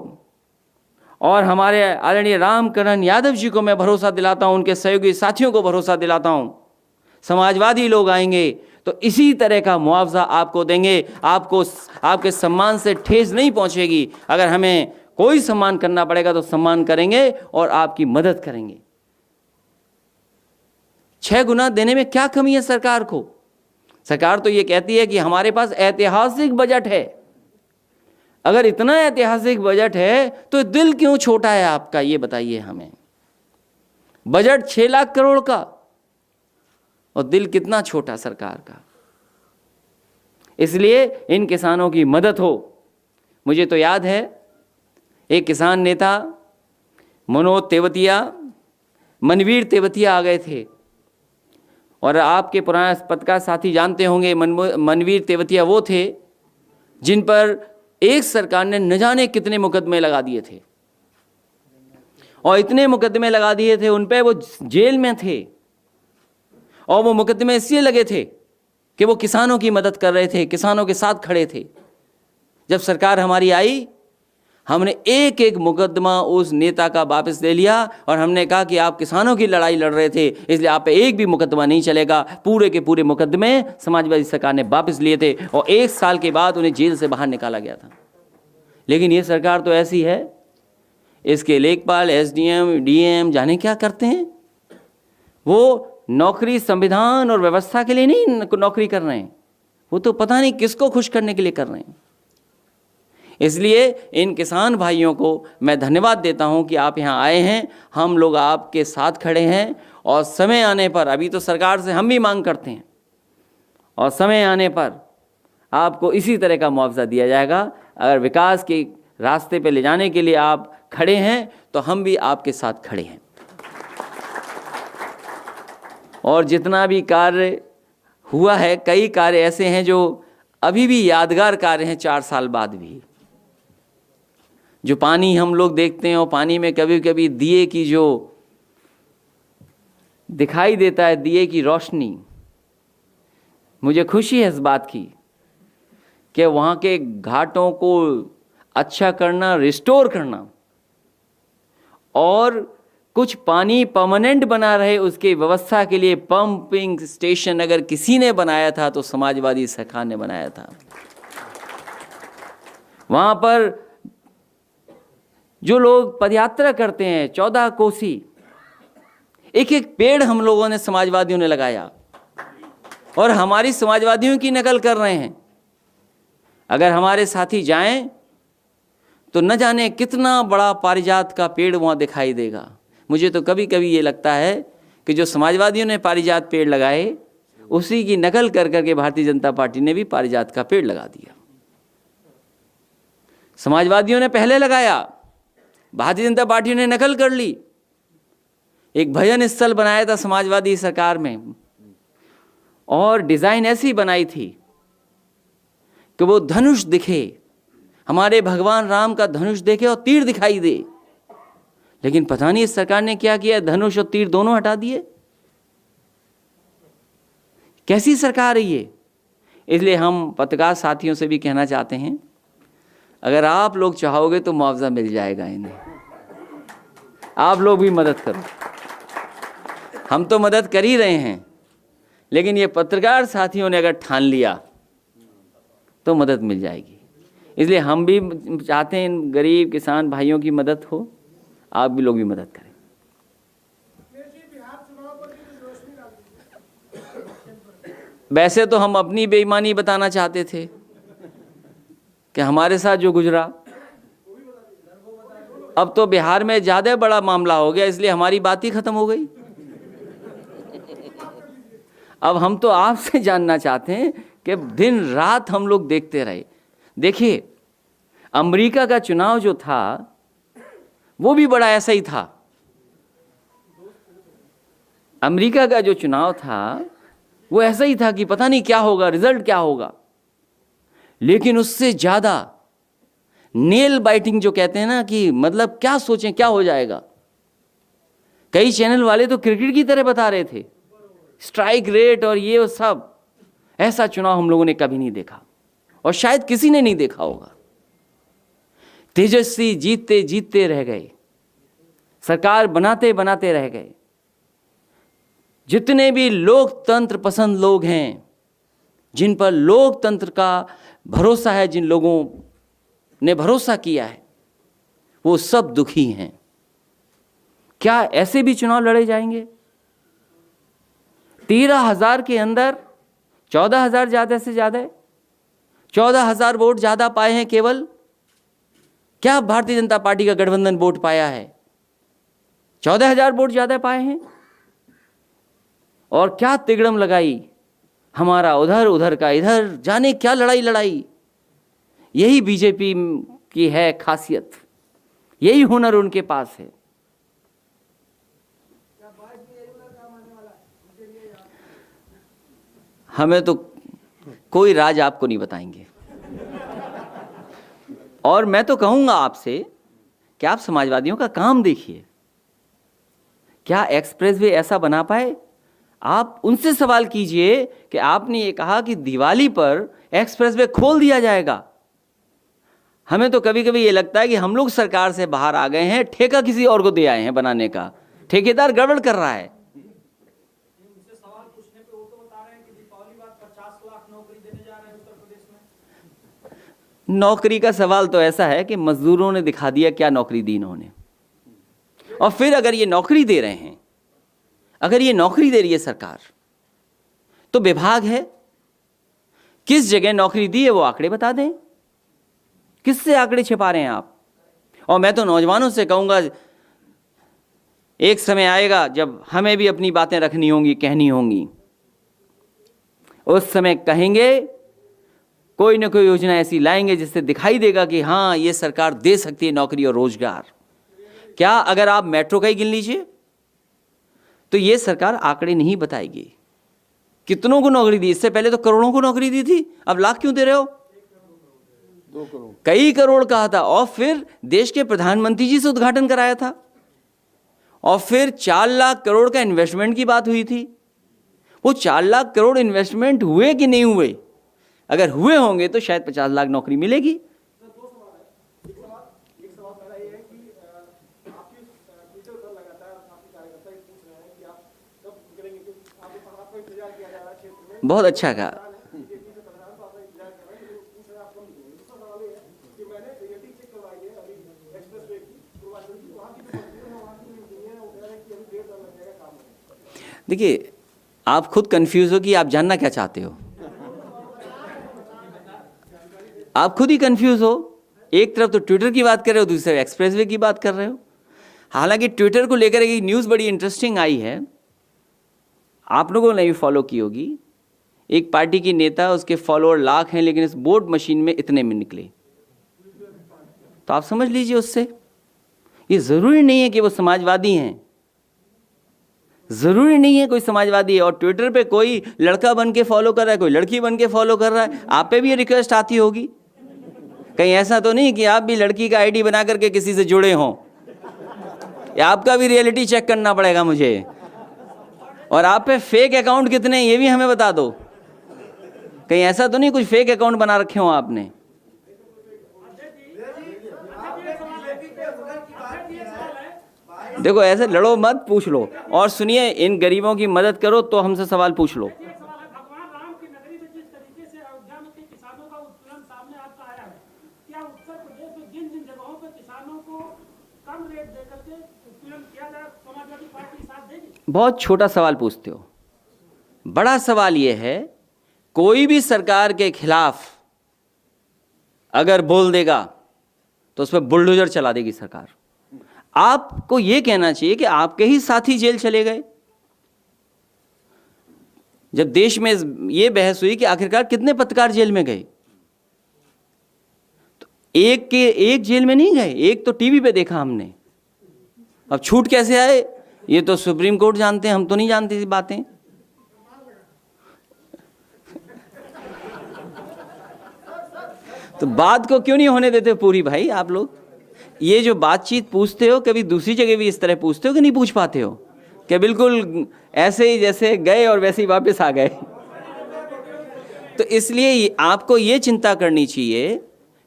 [SPEAKER 7] और हमारे आदरणीय रामकरण यादव जी को मैं भरोसा दिलाता हूँ, उनके सहयोगी साथियों को भरोसा दिलाता हूँ, समाजवादी लोग आएंगे तो इसी तरह का मुआवजा आपको देंगे। आपको आपके सम्मान से ठेस नहीं पहुँचेगी। अगर हमें कोई सम्मान करना पड़ेगा तो सम्मान करेंगे और आपकी मदद करेंगे। 6 गुना देने में क्या कमी है सरकार को? सरकार तो ये कहती है कि हमारे पास ऐतिहासिक बजट है। अगर इतना ऐतिहासिक बजट है तो दिल क्यों छोटा है आपका, ये बताइए हमें। बजट 6 लाख करोड़ का और दिल कितना छोटा सरकार का। इसलिए इन किसानों की मदद हो। मुझे तो याद है एक किसान नेता मनोज तेवतिया, मनवीर तेवतिया आ गए थे, और आपके पुराने पत्रकार साथी जानते होंगे, मनवीर तेवतिया वो थे जिन पर एक सरकार ने न जाने कितने मुकदमे लगा दिए थे, और इतने मुकदमे लगा दिए थे उन पे, वो जेल में थे। और वो मुकदमे इसलिए लगे थे कि वो किसानों की मदद कर रहे थे, किसानों के साथ खड़े थे। जब सरकार हमारी आई, हमने एक एक मुकदमा उस नेता का वापस ले लिया और हमने कहा कि आप किसानों की लड़ाई लड़ रहे थे, इसलिए आप पे एक भी मुकदमा नहीं चलेगा। पूरे के पूरे मुकदमे समाजवादी सरकार ने वापस लिए थे और 1 साल के बाद उन्हें जेल से बाहर निकाला गया था। लेकिन ये सरकार तो ऐसी है, इसके लेखपाल, एसडीएम, डीएम जाने क्या करते हैं। वो नौकरी संविधान और व्यवस्था के लिए नहीं नौकरी कर रहे हैं, वो तो पता नहीं किसको खुश करने के लिए कर रहे हैं। इसलिए इन किसान भाइयों को मैं धन्यवाद देता हूं कि आप यहाँ आए हैं, हम लोग आपके साथ खड़े हैं, और समय आने पर, अभी तो सरकार से हम भी मांग करते हैं, और समय आने पर आपको इसी तरह का मुआवजा दिया जाएगा। अगर विकास के रास्ते पे ले जाने के लिए आप खड़े हैं तो हम भी आपके साथ खड़े हैं। और जितना भी कार्य हुआ है, कई कार्य ऐसे हैं जो अभी भी यादगार कार्य हैं 4 साल बाद भी। जो पानी हम लोग देखते हैं, और पानी में कभी कभी दिए की जो दिखाई देता है, दिए की रोशनी, मुझे खुशी है इस बात की कि वहाँ के घाटों को अच्छा करना, रिस्टोर करना, और कुछ पानी परमानेंट बना रहे उसके व्यवस्था के लिए पंपिंग स्टेशन अगर किसी ने बनाया था तो समाजवादी सरकार ने बनाया था। वहाँ पर जो लोग पदयात्रा करते हैं 14 कोसी, एक एक पेड़ हम लोगों ने, समाजवादियों ने लगाया, और हमारी समाजवादियों की नकल कर रहे हैं। अगर हमारे साथी जाएं तो न जाने कितना बड़ा पारिजात का पेड़ वहाँ दिखाई देगा। मुझे तो कभी कभी ये लगता है कि जो समाजवादियों ने पारिजात पेड़ लगाए, उसी की नकल कर करके भारतीय जनता पार्टी ने भी पारिजात का पेड़ लगा दिया। समाजवादियों ने पहले लगाया, भारतीय जनता पार्टी ने नकल कर ली। एक भजन स्थल बनाया था समाजवादी सरकार में, और डिज़ाइन ऐसी बनाई थी कि वो धनुष दिखे, हमारे भगवान राम का धनुष देखे और तीर दिखाई दे। लेकिन पता नहीं इस सरकार ने क्या किया, धनुष और तीर दोनों हटा दिए। कैसी सरकार है ये? इसलिए हम पत्रकार साथियों से भी कहना चाहते हैं, अगर आप लोग चाहोगे तो मुआवजा मिल जाएगा इन्हें, आप लोग भी मदद करो। हम तो मदद कर ही रहे हैं, लेकिन ये पत्रकार साथियों ने अगर ठान लिया तो मदद मिल जाएगी। इसलिए हम भी चाहते हैं इन गरीब किसान भाइयों की मदद हो, आप भी लोग भी मदद करें। वैसे तो हम अपनी बेईमानी बताना चाहते थे कि हमारे साथ जो गुजरा, अब तो बिहार में ज़्यादा बड़ा मामला हो गया, इसलिए हमारी बात ही खत्म हो गई। अब हम तो आपसे जानना चाहते हैं कि दिन रात हम लोग देखते रहे। देखिए, अमेरिका का चुनाव जो था वो भी बड़ा ऐसा ही था। अमेरिका का जो चुनाव था वो ऐसा ही था कि पता नहीं क्या होगा, रिजल्ट क्या होगा। लेकिन उससे ज़्यादा नेल बाइटिंग जो कहते हैं ना, कि मतलब क्या सोचें क्या हो जाएगा। कई चैनल वाले तो क्रिकेट की तरह बता रहे थे, स्ट्राइक रेट और ये सब। ऐसा चुनाव हम लोगों ने कभी नहीं देखा और शायद किसी ने नहीं देखा होगा। तेजस्वी जीतते जीतते रह गए, सरकार बनाते बनाते रह गए। जितने भी लोकतंत्र पसंद लोग हैं, जिन पर लोकतंत्र का भरोसा है, जिन लोगों ने भरोसा किया है, वो सब दुखी हैं। क्या ऐसे भी चुनाव लड़े जाएंगे? 13,000 के अंदर 14,000 ज़्यादा से ज़्यादा, 14,000 वोट ज़्यादा पाए हैं केवल। क्या भारतीय जनता पार्टी का गठबंधन वोट पाया है? 14,000 वोट ज़्यादा पाए हैं। और क्या तिगड़म लगाई, हमारा उधर उधर का इधर, जाने क्या लड़ाई लड़ाई। यही बीजेपी की है खासियत, यही हुनर उनके पास है। हमें तो कोई राज आपको नहीं बताएंगे। और मैं तो कहूंगा आपसे कि आप समाजवादियों का काम देखिए। क्या एक्सप्रेसवे ऐसा बना पाए? आप उनसे सवाल कीजिए कि आपने ये कहा कि दिवाली पर एक्सप्रेसवे खोल दिया जाएगा। हमें तो कभी कभी ये लगता है कि हम लोग सरकार से बाहर आ गए हैं, ठेका किसी और को दे आए हैं बनाने का। ठेकेदार गड़बड़ कर रहा है। नौकरी का सवाल तो ऐसा है कि मजदूरों ने दिखा दिया क्या नौकरी दी इन्होंने। और फिर अगर ये नौकरी दे रहे हैं, अगर ये नौकरी दे रही है सरकार, तो विभाग है, किस जगह नौकरी दी है वो आंकड़े बता दें। किससे आंकड़े छिपा रहे हैं आप? और मैं तो नौजवानों से कहूंगा, एक समय आएगा जब हमें भी अपनी बातें रखनी होंगी, कहनी होंगी। उस समय कहेंगे, कोई ना कोई योजना ऐसी लाएंगे जिससे दिखाई देगा कि हाँ, ये सरकार दे सकती है नौकरी और रोजगार। क्या अगर आप मेट्रो का ही गिन लीजिए तो ये सरकार आंकड़े नहीं बताएगी कितनों को नौकरी दी। इससे पहले तो करोड़ों को नौकरी दी थी, अब लाख क्यों दे रहे हो?
[SPEAKER 5] 2 करोड़,
[SPEAKER 7] कई करोड़ कहा था। और फिर देश के प्रधानमंत्री जी से उद्घाटन कराया था। और फिर 4 लाख करोड़ का इन्वेस्टमेंट की बात हुई थी। वो 4 लाख करोड़ इन्वेस्टमेंट हुए कि नहीं हुए? अगर हुए होंगे तो शायद 50 लाख नौकरी मिलेगी। बहुत अच्छा कहा। देखिए, आप खुद कंफ्यूज हो कि आप जानना क्या चाहते हो। आप खुद ही कंफ्यूज हो। एक तरफ तो ट्विटर की बात कर रहे हो, दूसरी तरफ एक्सप्रेसवे की बात कर रहे हो। हालांकि ट्विटर को लेकर एक न्यूज़ बड़ी इंटरेस्टिंग आई है, आप लोगों ने भी फॉलो की होगी। एक पार्टी की नेता, उसके फॉलोअर लाख हैं, लेकिन इस वोट मशीन में इतने में निकले। तो आप समझ लीजिए उससे, ये ज़रूरी नहीं है कि वो समाजवादी हैं, ज़रूरी नहीं है कोई समाजवादी है। और ट्विटर पे कोई लड़का बन के फॉलो कर रहा है, कोई लड़की बन के फॉलो कर रहा है। आप पे भी ये रिक्वेस्ट आती होगी। कहीं ऐसा तो नहीं कि आप भी लड़की का आईडी बना करके किसी से जुड़े हों, या आपका भी रियलिटी चेक करना पड़ेगा मुझे। और आप पे फेक अकाउंट कितने हैं ये भी हमें बता दो। कहीं ऐसा तो नहीं कुछ फेक अकाउंट बना रखे हो आपने? देखो ऐसे लड़ो मत, पूछ लो। और सुनिए, इन गरीबों की मदद करो तो हमसे सवाल पूछ लो।
[SPEAKER 2] भगवान राम की नगरी में जिस तरीके से अयोध्या में किसानों का उत्पीड़न सामने आता आया है, क्या उत्तर प्रदेश में जिन जिन जगहों पर किसानों को कम रेट देकर के उत्पीड़न किया जाए, समाजवादी पार्टी साथ देगी?
[SPEAKER 7] बहुत छोटा सवाल पूछते हो। बड़ा सवाल यह है, कोई भी सरकार के खिलाफ अगर बोल देगा तो उस पर बुलडोजर चला देगी सरकार। आपको यह कहना चाहिए कि आपके ही साथी जेल चले गए। जब देश में यह बहस हुई कि आखिरकार कितने पत्रकार जेल में गए, तो एक जेल में नहीं गए, एक तो टीवी पे देखा हमने। अब छूट कैसे आए ये तो सुप्रीम कोर्ट जानते हैं, हम तो नहीं जानते ये बातें। तो बात को क्यों नहीं होने देते पूरी भाई आप लोग? ये जो बातचीत पूछते हो, कभी दूसरी जगह भी इस तरह पूछते हो कि नहीं पूछ पाते हो? क्या बिल्कुल ऐसे ही जैसे गए और वैसे ही वापस आ गए? तो इसलिए आपको ये चिंता करनी चाहिए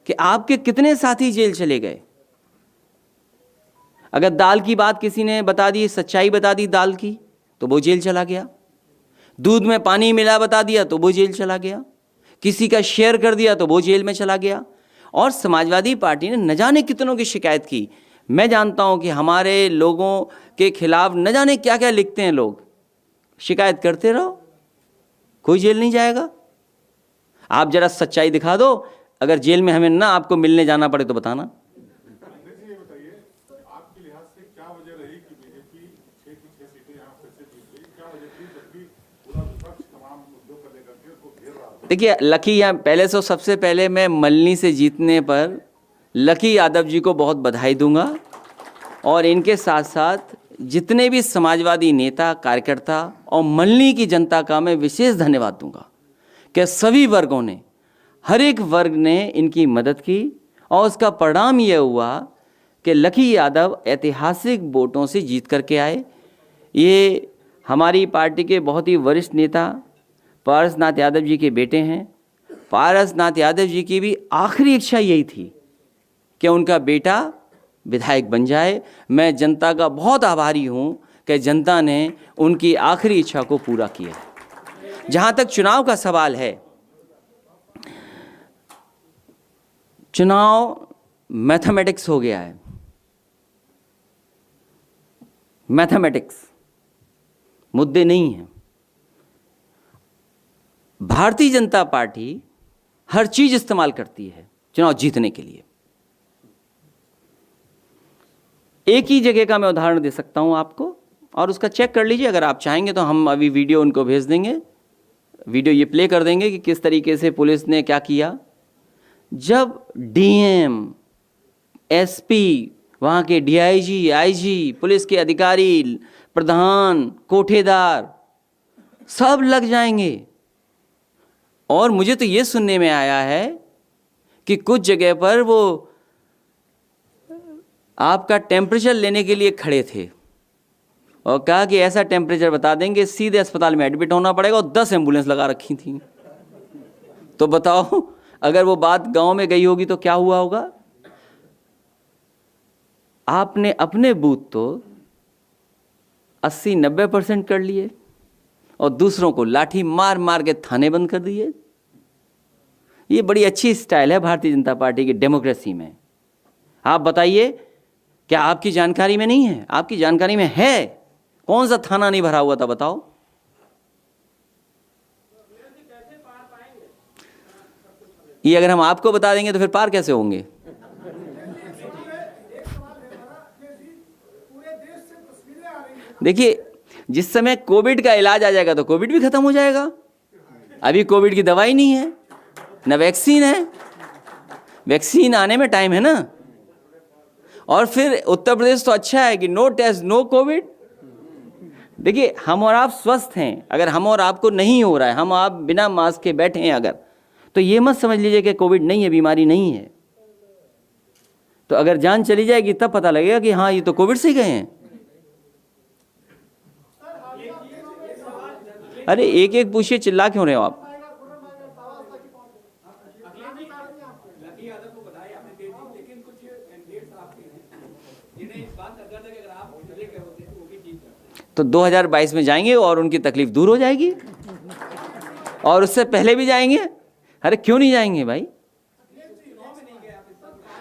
[SPEAKER 7] कि आपके कितने साथी जेल चले गए। अगर दाल की बात किसी ने बता दी, सच्चाई बता दी दाल की, तो वो जेल चला गया। दूध में पानी मिला बता दिया तो वो जेल चला गया। किसी का शेयर कर दिया तो वो जेल में चला गया। और समाजवादी पार्टी ने न जाने कितनों की शिकायत की। मैं जानता हूं कि हमारे लोगों के खिलाफ न जाने क्या क्या लिखते हैं लोग। शिकायत करते रहो, कोई जेल नहीं जाएगा। आप जरा सच्चाई दिखा दो। अगर जेल में हमें ना आपको मिलने जाना पड़े तो बताना। देखिए लकी, यहाँ पहले से सबसे पहले मैं मल्हनी से जीतने पर लकी यादव जी को बहुत बधाई दूंगा, और इनके साथ साथ जितने भी समाजवादी नेता कार्यकर्ता और मल्हनी की जनता का मैं विशेष धन्यवाद दूंगा कि सभी वर्गों ने, हर एक वर्ग ने इनकी मदद की। और उसका परिणाम यह हुआ कि लकी यादव ऐतिहासिक वोटों से जीत करके आए। ये हमारी पार्टी के बहुत ही वरिष्ठ नेता पारसनाथ यादव जी के बेटे हैं। पारसनाथ यादव जी की भी आखिरी इच्छा यही थी कि उनका बेटा विधायक बन जाए। मैं जनता का बहुत आभारी हूं कि जनता ने उनकी आखिरी इच्छा को पूरा किया। जहां तक चुनाव का सवाल है, चुनाव मैथमेटिक्स हो गया है। मैथमेटिक्स मुद्दे नहीं हैं। भारतीय जनता पार्टी हर चीज इस्तेमाल करती है चुनाव जीतने के लिए। एक ही जगह का मैं उदाहरण दे सकता हूं आपको, और उसका चेक कर लीजिए अगर आप चाहेंगे तो। हम अभी वीडियो उनको भेज देंगे, वीडियो ये प्ले कर देंगे कि किस तरीके से पुलिस ने क्या किया। जब डीएम, एसपी, वहाँ के डीआईजी, आईजी, पुलिस के अधिकारी, प्रधान, कोठेदार सब लग जाएंगे। और मुझे तो ये सुनने में आया है कि कुछ जगह पर वो आपका टेम्परेचर लेने के लिए खड़े थे और कहा कि ऐसा टेम्परेचर बता देंगे सीधे अस्पताल में एडमिट होना पड़ेगा, और 10 एम्बुलेंस लगा रखी थी। तो बताओ अगर वो बात गांव में गई होगी तो क्या हुआ होगा। आपने अपने बूथ तो 80-90% कर लिए और दूसरों को लाठी मार मार के थाने बंद कर दिए। ये बड़ी अच्छी स्टाइल है भारतीय जनता पार्टी की डेमोक्रेसी में। आप बताइए, क्या आपकी जानकारी में नहीं है? आपकी जानकारी में है। कौन सा थाना नहीं भरा हुआ था बताओ? ये अगर हम आपको बता देंगे तो फिर पार कैसे होंगे? देखिए, जिस समय कोविड का इलाज आ जाएगा तो कोविड भी खत्म हो जाएगा। अभी कोविड की दवाई नहीं है, न वैक्सीन है। वैक्सीन आने में टाइम है ना। और फिर उत्तर प्रदेश तो अच्छा है कि नो टेस्ट नो कोविड। देखिए, हम और आप स्वस्थ हैं। अगर हम और आपको नहीं हो रहा है, हम आप बिना मास्क के बैठे हैं अगर, तो ये मत समझ लीजिए कि कोविड नहीं है, बीमारी नहीं है। तो अगर जान चली जाएगी तब पता लगेगा कि हाँ ये तो कोविड से ही गए हैं। अरे एक एक पूछिए, चिल्ला क्यों रहे हो आप? तो 2022 में जाएंगे और उनकी तकलीफ दूर हो जाएगी, और उससे पहले भी जाएंगे। अरे क्यों नहीं जाएंगे भाई?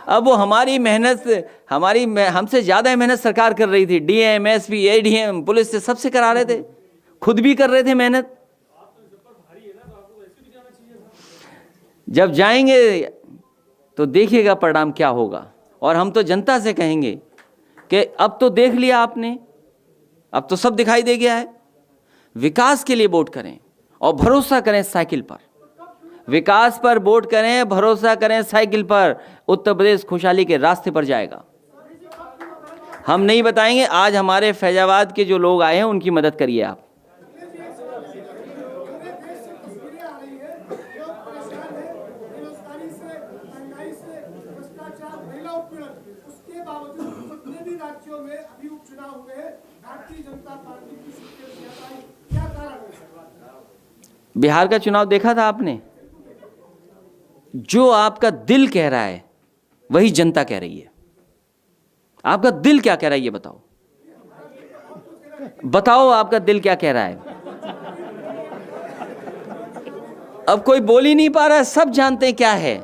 [SPEAKER 7] अब वो हमारी मेहनत, हमसे ज़्यादा मेहनत सरकार कर रही थी। डीएम, एसपी, एडीएम, पुलिस से सबसे करा रहे थे, खुद भी कर रहे थे मेहनत। जब जाएंगे तो देखिएगा परिणाम क्या होगा। और हम तो जनता से कहेंगे कि अब तो देख लिया आपने, अब तो सब दिखाई दे गया है। विकास के लिए वोट करें और भरोसा करें साइकिल पर। विकास पर वोट करें, भरोसा करें साइकिल पर। उत्तर प्रदेश खुशहाली के रास्ते पर जाएगा। हम नहीं बताएंगे। आज हमारे फैजाबाद के जो लोग आए हैं उनकी मदद करिए आप। बिहार का चुनाव देखा था आपने? जो आपका दिल कह रहा है वही जनता कह रही है। आपका दिल क्या कह रहा है ये बताओ, बताओ आपका दिल क्या कह रहा है। अब कोई बोल ही नहीं पा रहा है, सब जानते हैं क्या है।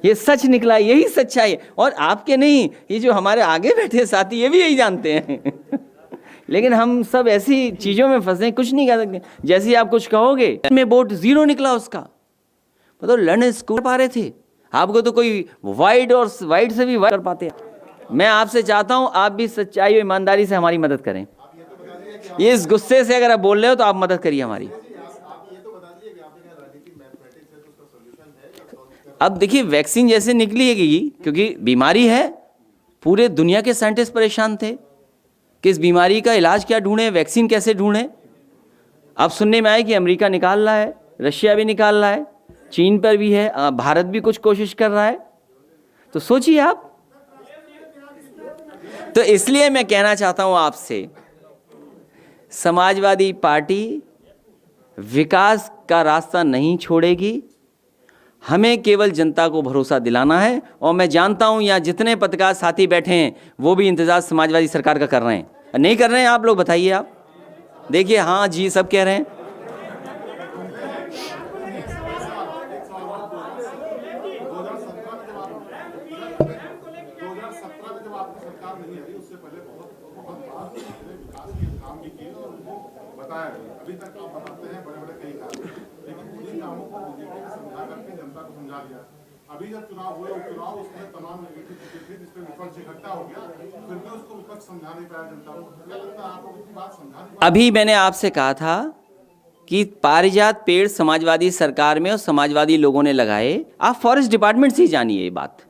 [SPEAKER 7] ये सच निकला, यही सच्चाई है। और आपके नहीं, ये जो हमारे आगे बैठे साथी ये भी यही जानते हैं। लेकिन हम सब ऐसी चीज़ों में फंसे, कुछ नहीं कह सकते। जैसे ही आप कुछ कहोगे में वोट 0 निकला उसका। मतलब लड़ने स्कूल पा रहे थे आपको, तो कोई वाइड और वाइड से भी वाइड कर पाते। मैं आपसे चाहता हूं आप भी सच्चाई और ईमानदारी से हमारी मदद करें। ये इस गुस्से से अगर आप बोल रहे हो तो आप मदद करिए हमारी। अब देखिए वैक्सीन जैसे निकलेगी, क्योंकि बीमारी है, पूरे दुनिया के साइंटिस्ट परेशान थे कि इस बीमारी का इलाज क्या ढूंढें, वैक्सीन कैसे ढूंढें। अब सुनने में आया कि अमेरिका निकाल रहा है, रशिया भी निकाल रहा है, चीन पर भी है, भारत भी कुछ कोशिश कर रहा है। तो सोचिए आप। तो इसलिए मैं कहना चाहता हूं आपसे, समाजवादी पार्टी विकास का रास्ता नहीं छोड़ेगी। हमें केवल जनता को भरोसा दिलाना है। और मैं जानता हूं यहाँ जितने पत्रकार साथी बैठे हैं वो भी इंतजार समाजवादी सरकार का कर रहे हैं। नहीं कर रहे हैं आप लोग? बताइए आप। देखिए हाँ जी सब कह रहे हैं।
[SPEAKER 8] अभी तक आप बताते हैं बड़े-बड़े कई काम, लेकिन उन्हीं कामों को बीजेपी ने समझा करके जनता को समझा दिया। अभी जब चुनाव हुए, उपचुनाव उसमें तमाम नेगेटिव चीजें थी जिसपे विपक्ष इकट्ठा हो गया, फिर भी उसको विपक्ष समझा नहीं पाया जनता को। क्या लगता है आपको कितनी बात समझा नहीं पाया?
[SPEAKER 7] अभी मैंने आपसे कहा था कि पारिजात पेड़ समाजवादी सरकार में और समाजवादी लोगों ने लगाए। आप फॉरेस्ट डिपार्टमेंट से ही जानिए ये बात।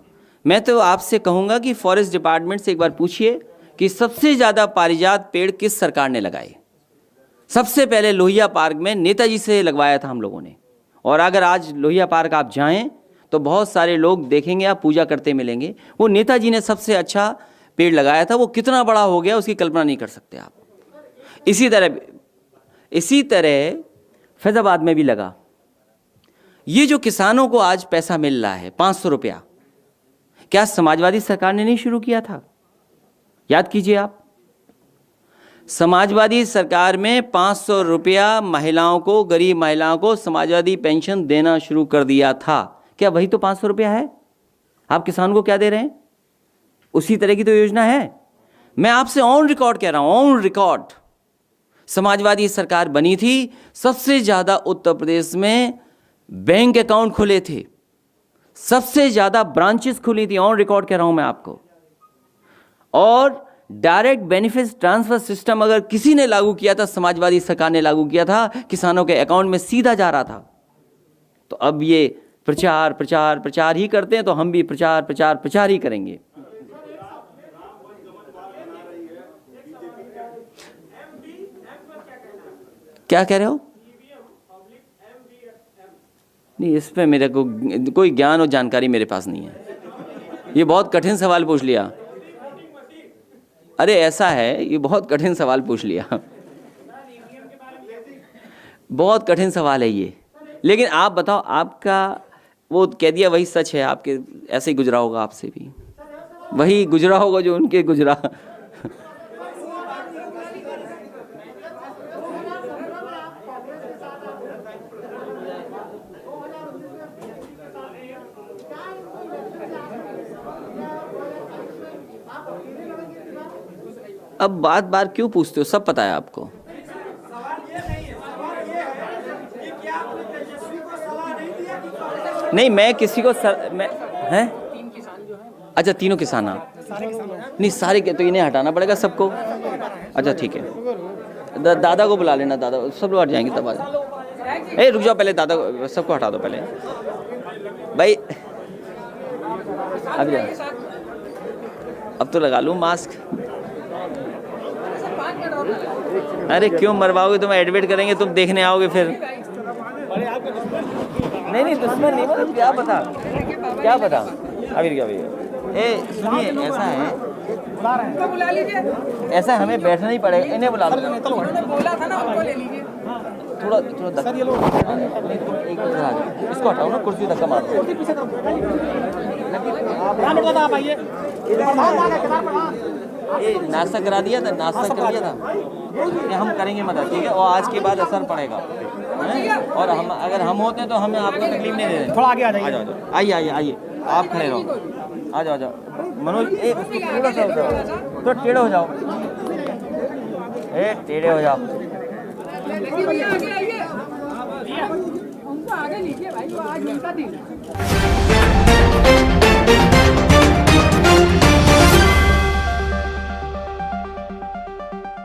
[SPEAKER 7] मैं तो आपसे कहूँगा कि फॉरेस्ट डिपार्टमेंट से एक बार पूछिए कि सबसे ज़्यादा पारिजात पेड़ किस सरकार ने लगाए। सबसे पहले लोहिया पार्क में नेताजी से लगवाया था हम लोगों ने। और अगर आज लोहिया पार्क आप जाएं तो बहुत सारे लोग देखेंगे, आप पूजा करते मिलेंगे। वो नेताजी ने सबसे अच्छा पेड़ लगाया था। वो कितना बड़ा हो गया उसकी कल्पना नहीं कर सकते आप। इसी तरह फैजाबाद में भी लगा। ये जो किसानों को आज पैसा मिल रहा है 500 रुपया, क्या समाजवादी सरकार ने नहीं शुरू किया था? याद कीजिए आप। समाजवादी सरकार में 500 रुपया महिलाओं को, गरीब महिलाओं को समाजवादी पेंशन देना शुरू कर दिया था। क्या वही तो 500 रुपया है? आप किसान को क्या दे रहे हैं? उसी तरह की तो योजना है। मैं आपसे ऑन रिकॉर्ड कह रहा हूं, ऑन रिकॉर्ड। समाजवादी सरकार बनी थी, सबसे ज़्यादा उत्तर प्रदेश में बैंक अकाउंट खुले थे, सबसे ज़्यादा ब्रांचेस खुली थी। ऑन रिकॉर्ड कह रहा हूं मैं आपको। और डायरेक्ट बेनिफिट ट्रांसफर सिस्टम अगर किसी ने लागू किया था, समाजवादी सरकार ने लागू किया था, किसानों के अकाउंट में सीधा जा रहा था। तो अब ये प्रचार प्रचार प्रचार ही करते हैं, तो हम भी प्रचार प्रचार प्रचार ही करेंगे। क्या कह रहे हो? नहीं, इस पे मेरे को कोई ज्ञान और जानकारी मेरे पास नहीं है। ये बहुत कठिन सवाल पूछ लिया। अरे ऐसा है, ये बहुत कठिन सवाल पूछ लिया। बहुत कठिन सवाल है ये। लेकिन आप बताओ, आपका वो कह दिया वही सच है, आपके ऐसे ही गुजरा होगा आपसे भी। वही गुजरा होगा जो उनके गुजरा। अब बार बार क्यों पूछते हो, सब पता है आपको। नहीं मैं किसी को मैं हैं, अच्छा तीनों किसान आप नहीं सारे के, तो इन्हें हटाना पड़ेगा सबको। अच्छा ठीक है, दादा को बुला लेना, दादा सब लोग हट जाएंगे तब आ जाए। रुक जाओ पहले, दादा सबको हटा दो पहले भाई। अब जा, अब तो लगा लूँ मास्क। अरे क्यों मरवाओगे, तुम एडमिट करेंगे, तुम देखने आओगे फिर। नहीं दुश्मन नहीं, मतलब क्या पता अभी क्या भैया। सुनिए ऐसा है, बुला लीजिए, ऐसा हमें बैठना ही पड़ेगा, इन्हें बुला लो। बोला था ना उनको ले लीजिए, थोड़ा सर ये लोग इसको हटाओ ना, कुर्सी धक्का मारो। आप आइए, नाश्ता करा दिया था, ये हम करेंगे मदद, ठीक है, और आज के बाद असर पड़ेगा। और हम अगर हम होते हैं तो हमें आपको तकलीफ नहीं दे रहे। थोड़ा आगे आ जाइए, आइए आप खड़े रहो, आ जाओ मनोज, एक थोड़ा सा तो टेढ़े हो जाओ, टेढ़े हो जाओ।
[SPEAKER 9] उनको आगे लीजिए भाई, वो आज उनका दिन है।